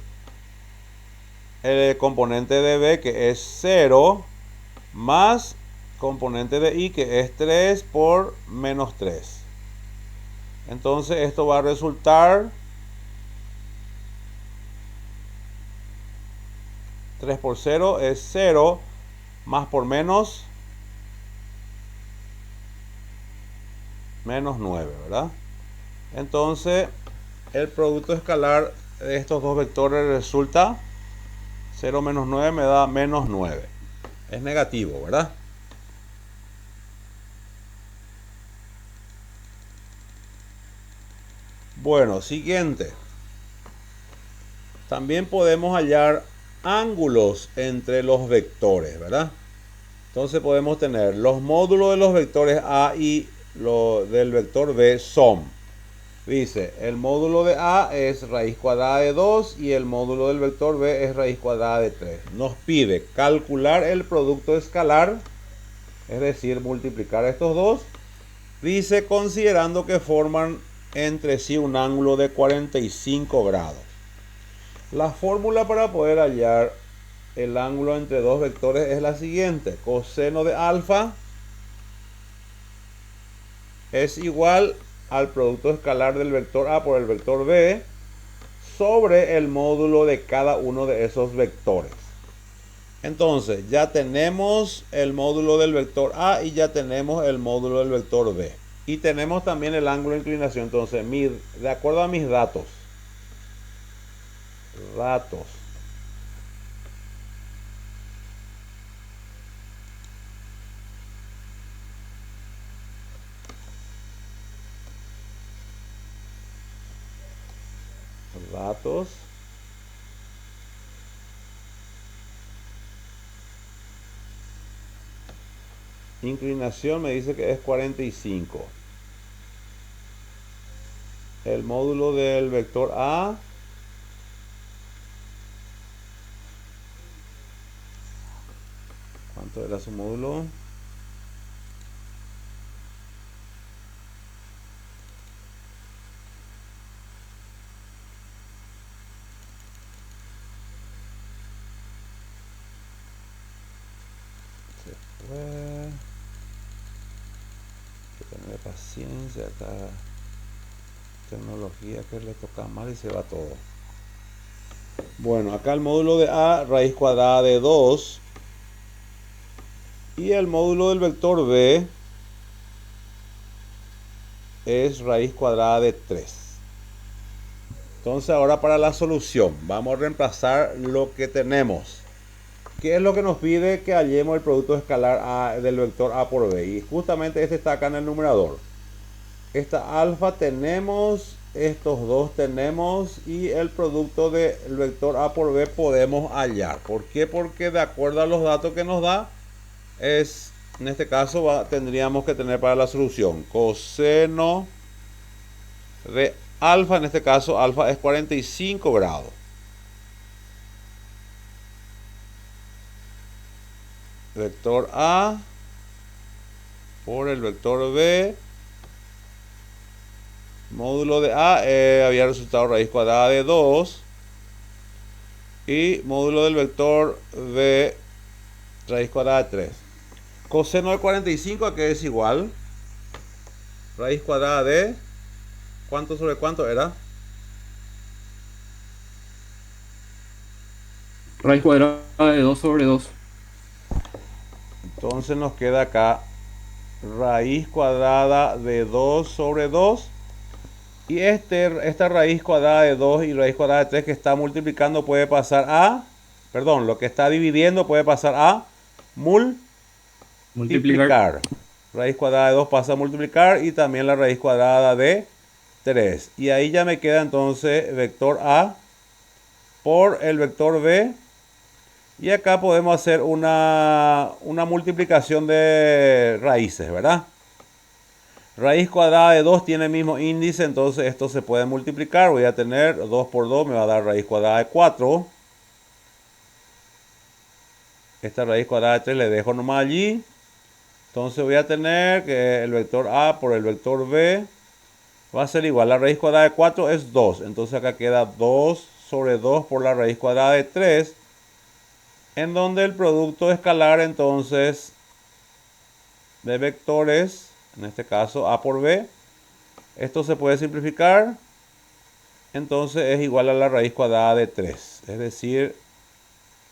el componente de B, que es 0, más componente de Y, que es 3 por menos 3. Entonces esto va a resultar 3 por 0 es 0, más por menos 9, ¿verdad? Entonces el producto escalar de estos dos vectores resulta 0 menos 9 me da menos 9. Es negativo, ¿verdad? Bueno, siguiente. También podemos hallar ángulos entre los vectores, ¿verdad? Entonces podemos tener los módulos de los vectores A y del vector B son. Dice, el módulo de A es raíz cuadrada de 2 y el módulo del vector B es raíz cuadrada de 3. Nos pide calcular el producto escalar, es decir, multiplicar estos dos. Dice, considerando que forman entre sí un ángulo de 45 grados. La fórmula para poder hallar el ángulo entre dos vectores es la siguiente. Coseno de alfa es igual al producto escalar del vector A por el vector B sobre el módulo de cada uno de esos vectores. Entonces ya tenemos el módulo del vector A y ya tenemos el módulo del vector B. Y tenemos también el ángulo de inclinación. Entonces, de acuerdo a mis datos. inclinación me dice que es 45. El módulo del vector A ¿cuánto era su módulo? Se fue. Hay que tener paciencia acá. Tecnología que le toca mal y se va todo. Bueno, acá el módulo de A, raíz cuadrada de 2. Y el módulo del vector B es raíz cuadrada de 3. Entonces ahora para la solución vamos a reemplazar lo que tenemos. ¿Qué es lo que nos pide? Que hallemos el producto escalar del vector A por B. Y justamente este está acá en el numerador. Esta alfa tenemos, estos dos tenemos, y el producto del vector A por B podemos hallar. ¿Por qué? Porque de acuerdo a los datos que nos da, en este caso tendríamos que tener para la solución coseno de alfa, en este caso alfa es 45 grados. Vector A por el vector B. Módulo de A había resultado raíz cuadrada de 2. Y módulo del vector B raíz cuadrada de 3. Coseno de 45 a que es igual. Raíz cuadrada de ¿cuánto sobre cuánto era? Raíz cuadrada de 2 sobre 2. Entonces nos queda acá raíz cuadrada de 2 sobre 2. Y esta raíz cuadrada de 2 y raíz cuadrada de 3 que está multiplicando puede pasar a... Perdón, lo que está dividiendo puede pasar a multiplicar. Raíz cuadrada de 2 pasa a multiplicar y también la raíz cuadrada de 3. Y ahí ya me queda entonces vector A por el vector B. Y acá podemos hacer una multiplicación de raíces, ¿verdad? Raíz cuadrada de 2 tiene el mismo índice, entonces esto se puede multiplicar. Voy a tener 2 por 2, me va a dar raíz cuadrada de 4. Esta raíz cuadrada de 3 le dejo nomás allí. Entonces voy a tener que el vector A por el vector B va a ser igual. La raíz cuadrada de 4 es 2. Entonces acá queda 2 sobre 2 por la raíz cuadrada de 3. En donde el producto escalar entonces de vectores, en este caso A por B, esto se puede simplificar. Entonces es igual a la raíz cuadrada de 3. Es decir,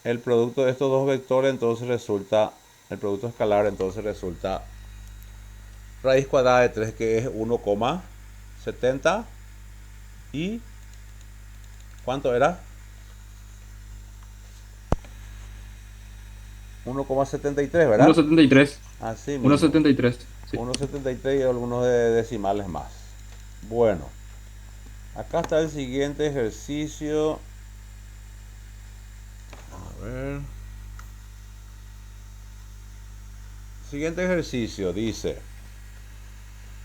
el producto de estos dos vectores entonces resulta, el producto escalar entonces resulta raíz cuadrada de 3, que es 1,70 y ¿cuánto era? 1,73, ¿verdad? 1,73. Así mismo. 1,73. Sí. 1,73 y algunos decimales más. Bueno, acá está el siguiente ejercicio. A ver. Siguiente ejercicio dice: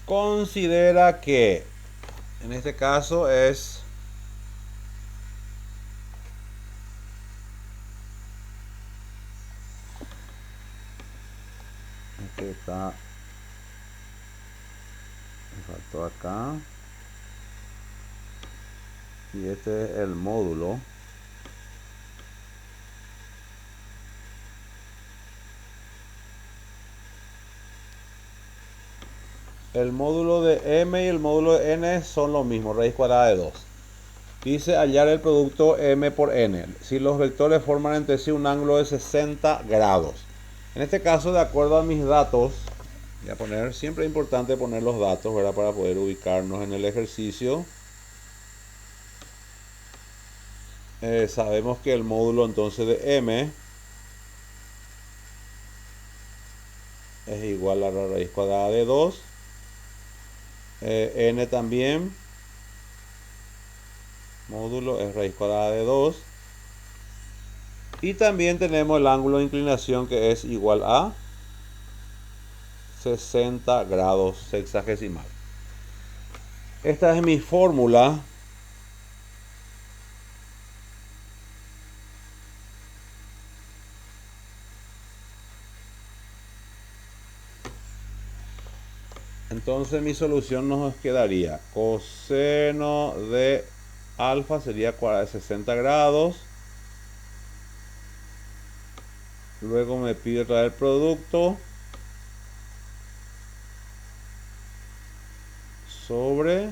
considera que, en este caso es este está, me faltó acá, y este es el módulo. El módulo de m y el módulo de n son lo mismo, raíz cuadrada de 2. Dice hallar el producto m por n. Si los vectores forman entre sí un ángulo de 60 grados. En este caso, de acuerdo a mis datos, voy a poner, siempre es importante poner los datos, ¿verdad? Para poder ubicarnos en el ejercicio. Sabemos que el módulo entonces de m es igual a la raíz cuadrada de 2. N también, módulo es raíz cuadrada de 2. Y también tenemos el ángulo de inclinación, que es igual a 60 grados sexagesimal. Esta es mi fórmula. Entonces mi solución nos quedaría coseno de alfa sería 60 grados. Luego me pide traer el producto sobre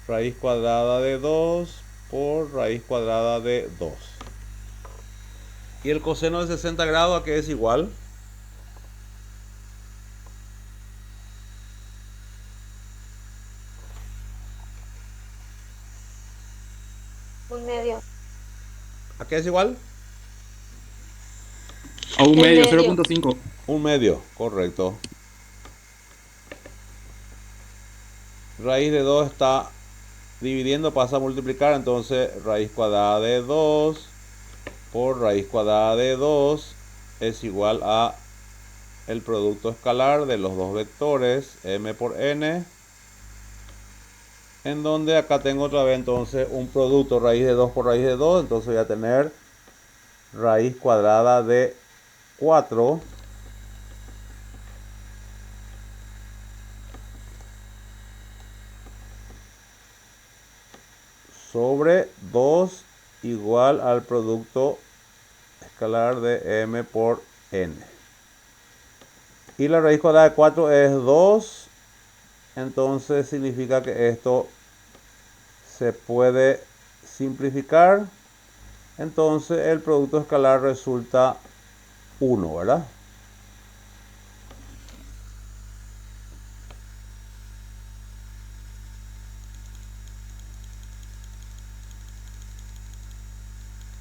raíz cuadrada de 2 por raíz cuadrada de 2. Y el coseno de 60 grados, ¿a qué es igual? Un medio. ¿A qué es igual? A un Un medio, medio. 0.5. Un medio, correcto. Raíz de 2 está dividiendo, pasa a multiplicar, entonces raíz cuadrada de 2 por raíz cuadrada de 2 es igual a el producto escalar de los dos vectores m por n, en donde acá tengo otra vez entonces un producto raíz de 2 por raíz de 2, entonces voy a tener raíz cuadrada de 4 sobre 2 igual al producto escalar de m por n. Y la raíz cuadrada de 4 es 2, entonces significa que esto se puede simplificar. Entonces el producto escalar resulta 1, ¿verdad?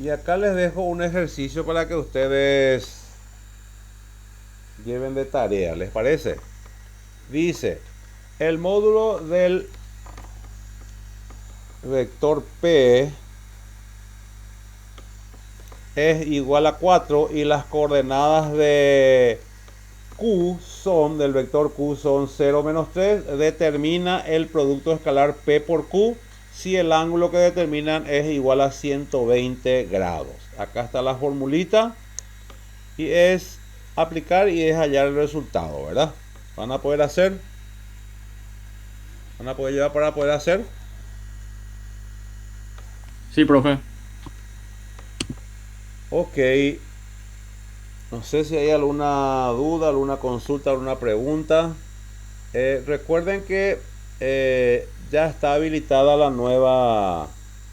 Y acá les dejo un ejercicio para que ustedes lleven de tarea, ¿les parece? Dice, el módulo del vector P es igual a 4 y las coordenadas de Q son, del vector Q son 0, menos 3. Determina el producto escalar P por Q si el ángulo que determinan es igual a 120 grados. Acá está la formulita y es aplicar y es hallar el resultado, ¿verdad? Van a poder hacer, van a poder llevar para poder hacer. Sí, profe. Ok, no sé si hay alguna duda, alguna consulta, alguna pregunta. Recuerden que ya está habilitada la nueva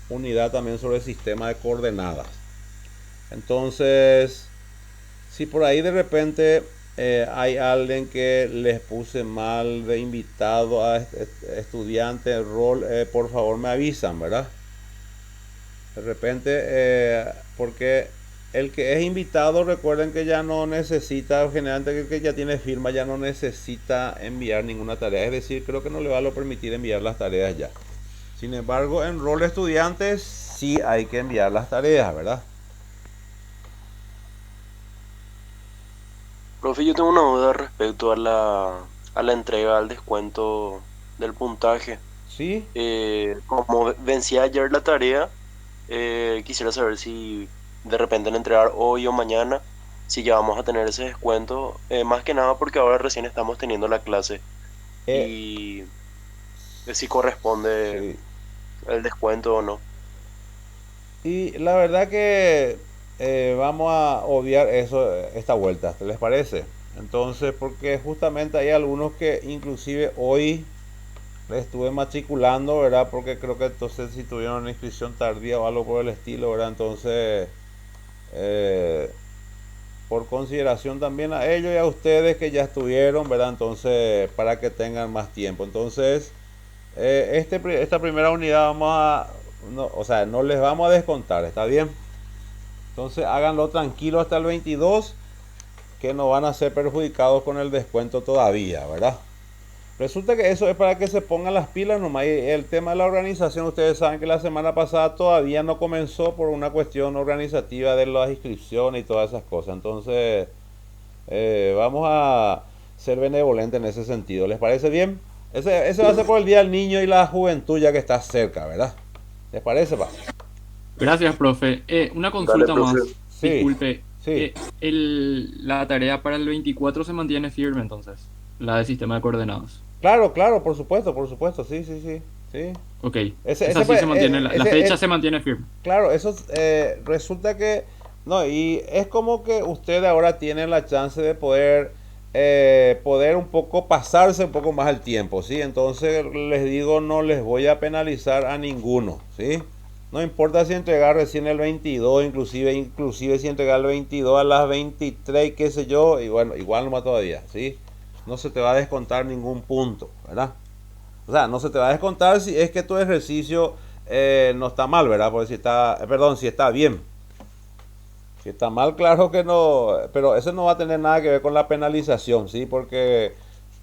unidad también sobre el sistema de coordenadas. Entonces, si por ahí de repente hay alguien que les puse mal de invitado a estudiante, rol, por favor me avisan, ¿verdad? De repente, porque el que es invitado, recuerden que ya no necesita, generalmente el que ya tiene firma ya no necesita enviar ninguna tarea, es decir, creo que no le va a permitir enviar las tareas ya. Sin embargo, en rol de estudiantes sí hay que enviar las tareas, ¿verdad? Profe, yo tengo una duda respecto a la entrega al descuento del puntaje. Sí, Como vencía ayer la tarea, quisiera saber si de repente en entregar hoy o mañana, si ya vamos a tener ese descuento, más que nada porque ahora recién estamos teniendo la clase eh, y si corresponde sí. el descuento o no. Y la verdad que vamos a obviar eso esta vuelta, ¿les parece? Entonces, porque justamente hay algunos que inclusive hoy les estuve matriculando, ¿verdad? Porque creo que entonces si tuvieron una inscripción tardía o algo por el estilo, ¿verdad? Entonces, eh, por consideración también a ellos y a ustedes que ya estuvieron, ¿verdad? Entonces, para que tengan más tiempo. Entonces, esta primera unidad vamos a, no, o sea, no les vamos a descontar, ¿está bien? Entonces, háganlo tranquilo hasta el 22, que no van a ser perjudicados con el descuento todavía, ¿verdad? Resulta que eso es para que se pongan las pilas nomás. Y el tema de la organización, ustedes saben que la semana pasada todavía no comenzó por una cuestión organizativa de las inscripciones y todas esas cosas. Entonces, Vamos a ser benevolentes en ese sentido. ¿Les parece bien? Ese va a ser por el Día del Niño y la Juventud ya que está cerca, ¿verdad? ¿Les parece, pa? Gracias, profe. Una Dale, consulta profe. más. Sí, Disculpe. sí. La tarea para el 24 se mantiene firme entonces. La del sistema de coordenadas. Claro, claro, por supuesto, sí, sí, sí, sí. Ok. Ese, Esa ese, sí pues, se mantiene. La fecha se mantiene firme. claro, eso resulta que, no, y es como que ustedes ahora tienen la chance de poder un poco pasarse un poco más el tiempo, ¿sí? Entonces les digo, no les voy a penalizar a ninguno, ¿sí? No importa si entregar recién el 22, inclusive si entregar el 22 a las 23, qué sé yo, y bueno, igual nomás todavía, ¿sí? No se te va a descontar ningún punto, ¿verdad? O sea, no se te va a descontar si es que tu ejercicio no está mal, ¿verdad? Porque si está, perdón, si está bien. Si está mal, claro que no, pero eso no va a tener nada que ver con la penalización, ¿sí? Porque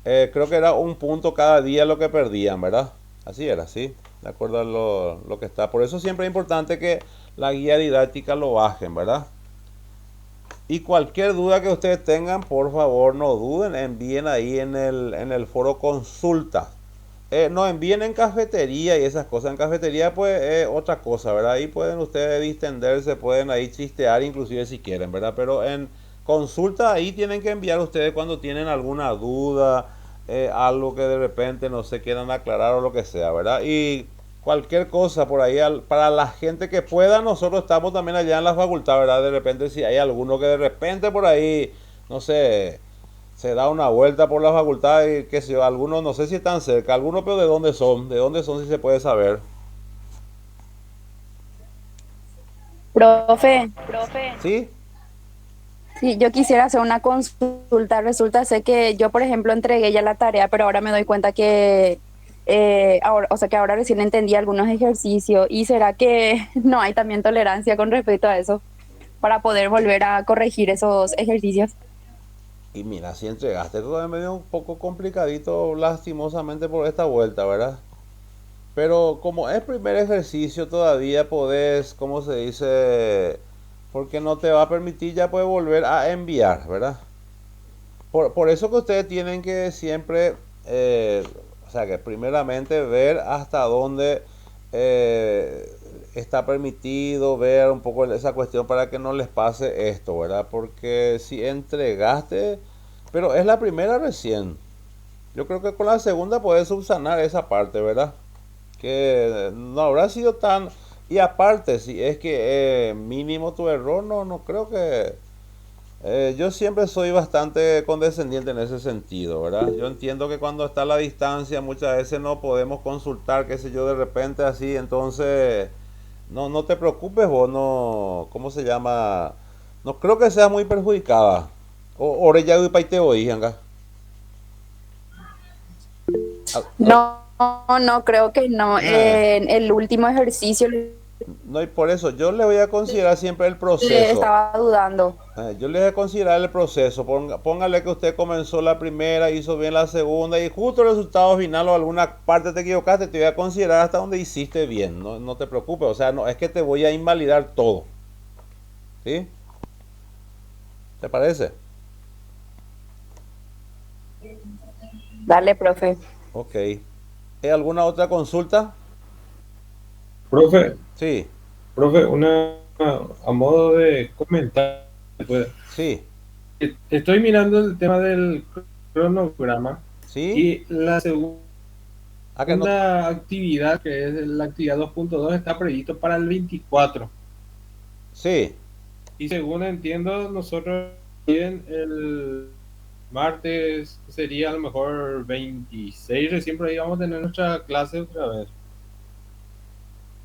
creo que era un punto cada día lo que perdían, ¿verdad? Así era, ¿sí? De acuerdo a lo que está. Por eso siempre es importante que la guía didáctica lo bajen, ¿verdad? Y cualquier duda que ustedes tengan, por favor, no duden, envíen ahí en el foro consulta. No envíen en cafetería y esas cosas. En cafetería, pues, otra cosa, ¿verdad? Ahí pueden ustedes distenderse, pueden ahí chistear, inclusive si quieren, ¿verdad? Pero en consulta, ahí tienen que enviar ustedes cuando tienen alguna duda, algo que de repente no se quieran aclarar o lo que sea, ¿verdad? Y cualquier cosa por ahí, para la gente que pueda, nosotros estamos también allá en la facultad, ¿verdad? De repente, si hay alguno que de repente por ahí, no sé, se da una vuelta por la facultad y qué sé yo, algunos no sé si están cerca, algunos pero de dónde son si se puede saber. Profe, ¿Sí? sí, yo quisiera hacer una consulta. Resulta ser que yo, por ejemplo, entregué ya la tarea, pero ahora me doy cuenta que ahora, o sea, que ahora recién entendí algunos ejercicios. ¿Y será que no hay también tolerancia con respecto a eso para poder volver a corregir esos ejercicios? Y mira, si entregaste todavía medio un poco complicadito lastimosamente por esta vuelta, ¿verdad? Pero como es primer ejercicio todavía podés, ¿cómo se dice? Porque no te va a permitir ya puedes volver a enviar, ¿verdad? Por eso que ustedes tienen que siempre, o sea, que primeramente ver hasta dónde eh, está permitido, ver un poco esa cuestión para que no les pase esto, ¿verdad? Porque si entregaste, pero es la primera recién. Yo creo que con la segunda puedes subsanar esa parte, ¿verdad? Que no habrá sido tan... Y aparte, si es que mínimo tu error, no creo que... yo siempre soy bastante condescendiente en ese sentido, ¿verdad? Yo entiendo que cuando está a la distancia muchas veces no podemos consultar, qué sé yo, de repente así, entonces no te preocupes vos, no, ¿cómo se llama? No creo que sea muy perjudicada. Ore ya y paite hoy, anga. No, no, creo que no. Ah, En el último ejercicio no, y por eso yo le voy a considerar siempre el proceso. estaba dudando. Yo les voy a considerar el proceso. Póngale que usted comenzó la primera, hizo bien la segunda y justo el resultado final o alguna parte te equivocaste, te voy a considerar hasta donde hiciste bien. No te preocupes, o sea, no es que te voy a invalidar todo. ¿Sí? ¿Te parece? Dale, profe. Ok. ¿Hay alguna otra consulta? Profe, Sí, profe, a modo de comentario, pues, sí, estoy mirando el tema del cronograma sí. y la ¿A que no? segunda actividad, que es la actividad 2.2, está previsto para el 24. Sí, Y según entiendo, nosotros bien el martes sería a lo mejor 26, recién por ahí vamos a tener nuestra clase otra vez.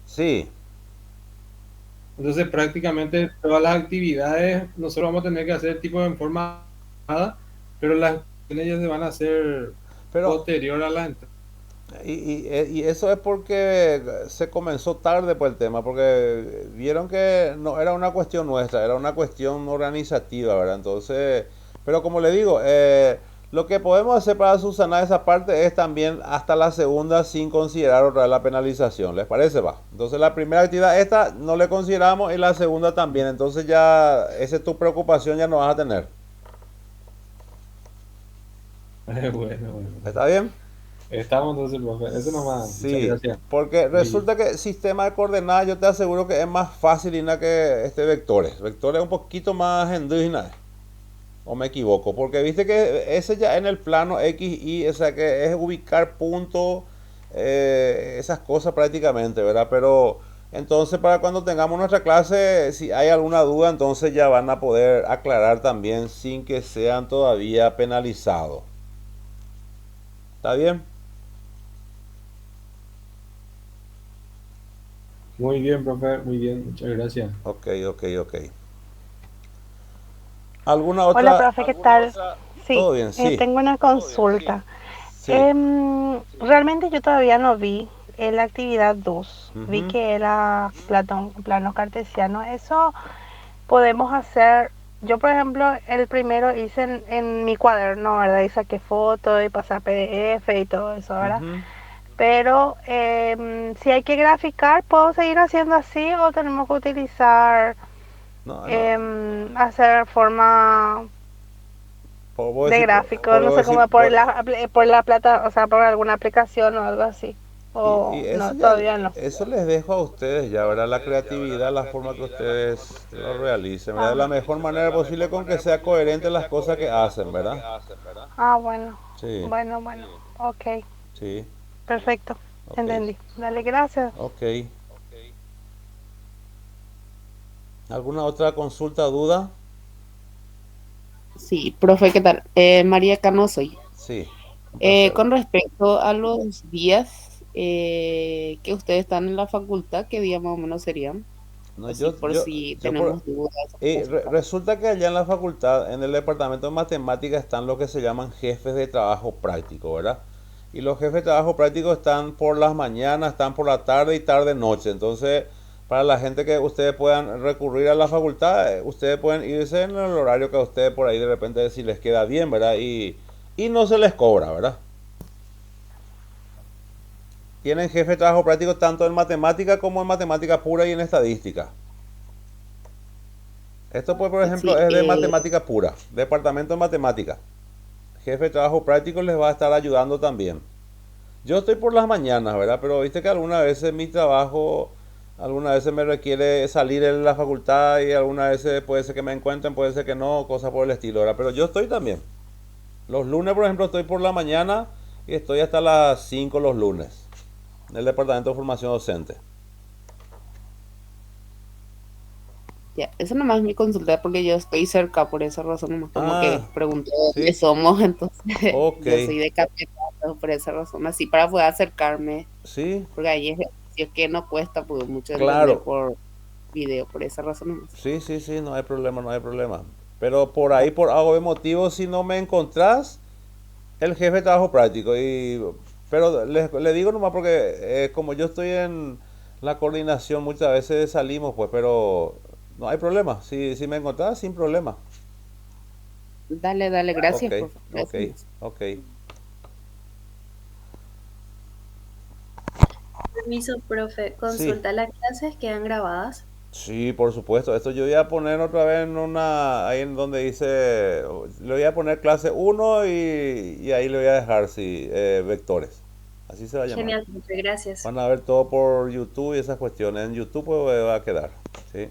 sí. Entonces prácticamente todas las actividades nosotros vamos a tener que hacer tipo en forma, pero las acciones ya se van a hacer Pero, posterior a la entrada. y eso es porque se comenzó tarde por el tema, porque vieron que no era una cuestión nuestra, era una cuestión organizativa, ¿verdad? Entonces, pero como le digo, lo que podemos hacer para subsanar esa parte es también hasta la segunda sin considerar otra vez la penalización, ¿les parece? Va. Entonces la primera actividad, esta no le consideramos y la segunda también, entonces ya esa es tu preocupación, ya no vas a tener. Bueno. ¿Está bien? Estamos entonces, profe. Eso nomás. Muchas Sí, gracias. porque Muy bien. resulta que sistema de coordenadas yo te aseguro que es más fácil Ina, que vectores. Vectores es un poquito más indígena, o me equivoco, porque viste que ese ya en el plano X, Y, o sea que es ubicar puntos, esas cosas prácticamente, ¿verdad? Pero entonces para cuando tengamos nuestra clase, si hay alguna duda, entonces ya van a poder aclarar también sin que sean todavía penalizados. ¿Está bien? Muy bien, profe. Muy bien. Muchas gracias. Ok, ok, ok. ¿Alguna Hola, otra? profe, ¿qué tal? Sí, Todo bien, sí. tengo una consulta. Sí. Realmente yo todavía no vi la actividad 2. Vi Ujú. que era plano cartesiano. Eso podemos hacer. Yo, por ejemplo, el primero hice en mi cuaderno, ¿verdad? Y saqué fotos y pasé a PDF y todo eso, ¿verdad? Ujú. Pero si hay que graficar, ¿puedo seguir haciendo así o tenemos que utilizar, No, no. hacer forma Vos de decís, gráfico, no sé cómo por la plata, o sea, por alguna aplicación o algo así? y O eso no, ya, todavía no. eso les dejo a ustedes ya, ¿verdad? La creatividad, la forma que ustedes lo realicen, ¿verdad? De la Ah, mejor manera posible con que sea coherente las cosas que hacen, ¿verdad? bueno, Sí, bueno, ok, sí, perfecto, ok, entendí. Dale, gracias. ok. ¿Alguna otra consulta, duda? Sí, profe, ¿qué tal? María Cano soy. Sí, un placer. Con respecto a los días que ustedes están en la facultad, ¿qué día más o menos serían? No, Así por si yo por, tenemos dudas o resulta que allá en la facultad, en el departamento de matemáticas, están lo que se llaman jefes de trabajo práctico, ¿verdad? Y los jefes de trabajo práctico están por las mañanas, están por la tarde y tarde-noche. Entonces, para la gente que ustedes puedan recurrir a la facultad, ustedes pueden irse en el horario que a ustedes por ahí de repente si les queda bien, ¿verdad? Y no se les cobra, ¿verdad? Tienen jefe de trabajo práctico tanto en matemática como en matemática pura y en estadística. Esto pues, por ejemplo, sí, es de matemática pura, departamento de matemática. Jefe de trabajo práctico les va a estar ayudando también. Yo estoy por las mañanas, ¿verdad? Pero viste que algunas veces mi trabajo, algunas veces me requiere salir en la facultad y algunas veces puede ser que me encuentren, puede ser que no, cosas por el estilo, ¿verdad? Pero yo estoy también. Los lunes, por ejemplo, estoy por la mañana y estoy hasta las 5 los lunes en el departamento de formación docente. ya, eso nomás es mi consulta porque yo estoy cerca, por esa razón nomás como que Ah, pregunté dónde sí, somos, entonces ok, yo soy de Capiatá, por esa razón, así para poder acercarme, sí, porque ahí es que no cuesta pues, mucho entender claro. por video, por esa razón nomás. Sí, sí, sí, no hay problema, no hay problema. Pero por ahí, por algo de motivo, si no me encontrás, el jefe de trabajo práctico. Pero le digo nomás porque como yo estoy en la coordinación, muchas veces salimos, pues, pero no hay problema. Si me encontrás, sin problema. Dale, Ok, gracias, profe. ok, Gracias. ok. Permiso, profe. Sí, Consulta, ¿las clases quedan grabadas? sí, por supuesto. Esto yo voy a poner otra vez en ahí en donde dice, le voy a poner clase uno y ahí le voy a dejar, sí, vectores. Así se va a llamar. Genial, profe, gracias. Van a ver todo por YouTube y esas cuestiones. En YouTube pues, va a quedar. ¿Sí?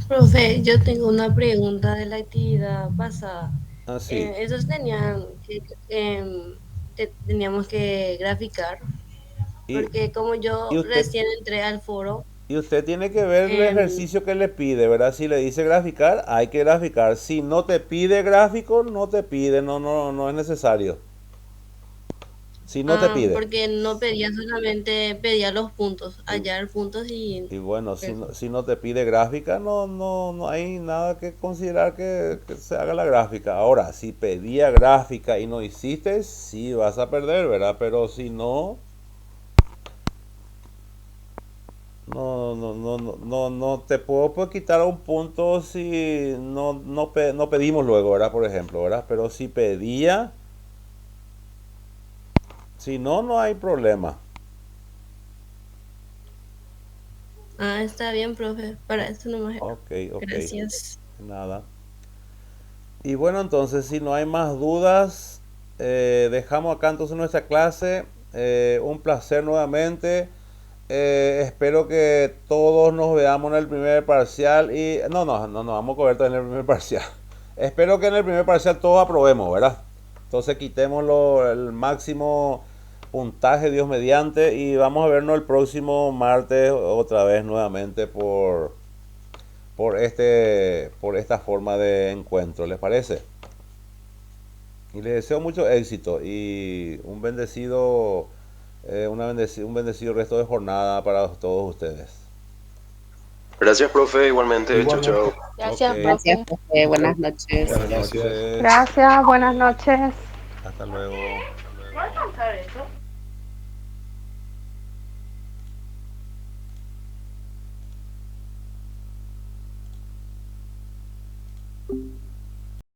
Profe, yo tengo una pregunta de la actividad pasada. Ah, sí. Esos tenían teníamos que graficar, Y, porque como yo y usted recién entré al foro, y usted tiene que ver el em, ejercicio que le pide, ¿verdad? Si le dice graficar, hay que graficar. Si no te pide gráfico, no te pide, no es necesario. Si no te pide. porque no pedía solamente, pedía los puntos, Y, hallar puntos y y bueno, eso. si no te pide gráfica, no hay nada que considerar que se haga la gráfica. Ahora, si pedía gráfica y no hiciste, sí vas a perder, ¿verdad? Pero si no, no te puedo pues, quitar un punto si no pedimos luego, ¿verdad? Por ejemplo, ¿verdad? Pero si pedía, si no hay problema. Está bien, profe, para eso nomás era. Ok, ok. Gracias. Nada. Y bueno, entonces, si no hay más dudas, dejamos acá entonces nuestra clase. Un placer nuevamente. Espero que todos nos veamos en el primer parcial y no vamos a cubrir en el primer parcial. Espero que en el primer parcial todos aprobemos, ¿verdad? Entonces quitémoslo el máximo puntaje, Dios mediante, y vamos a vernos el próximo martes otra vez nuevamente por esta forma de encuentro, ¿les parece? Y les deseo mucho éxito y un bendecido resto de jornada para todos ustedes. Gracias, profe, igualmente. Chau, chau. Gracias, Ok. Gracias, profe. Buenas noches. Buenas noches. Gracias, buenas noches. Hasta luego. ¿Voy a alcanzar eso?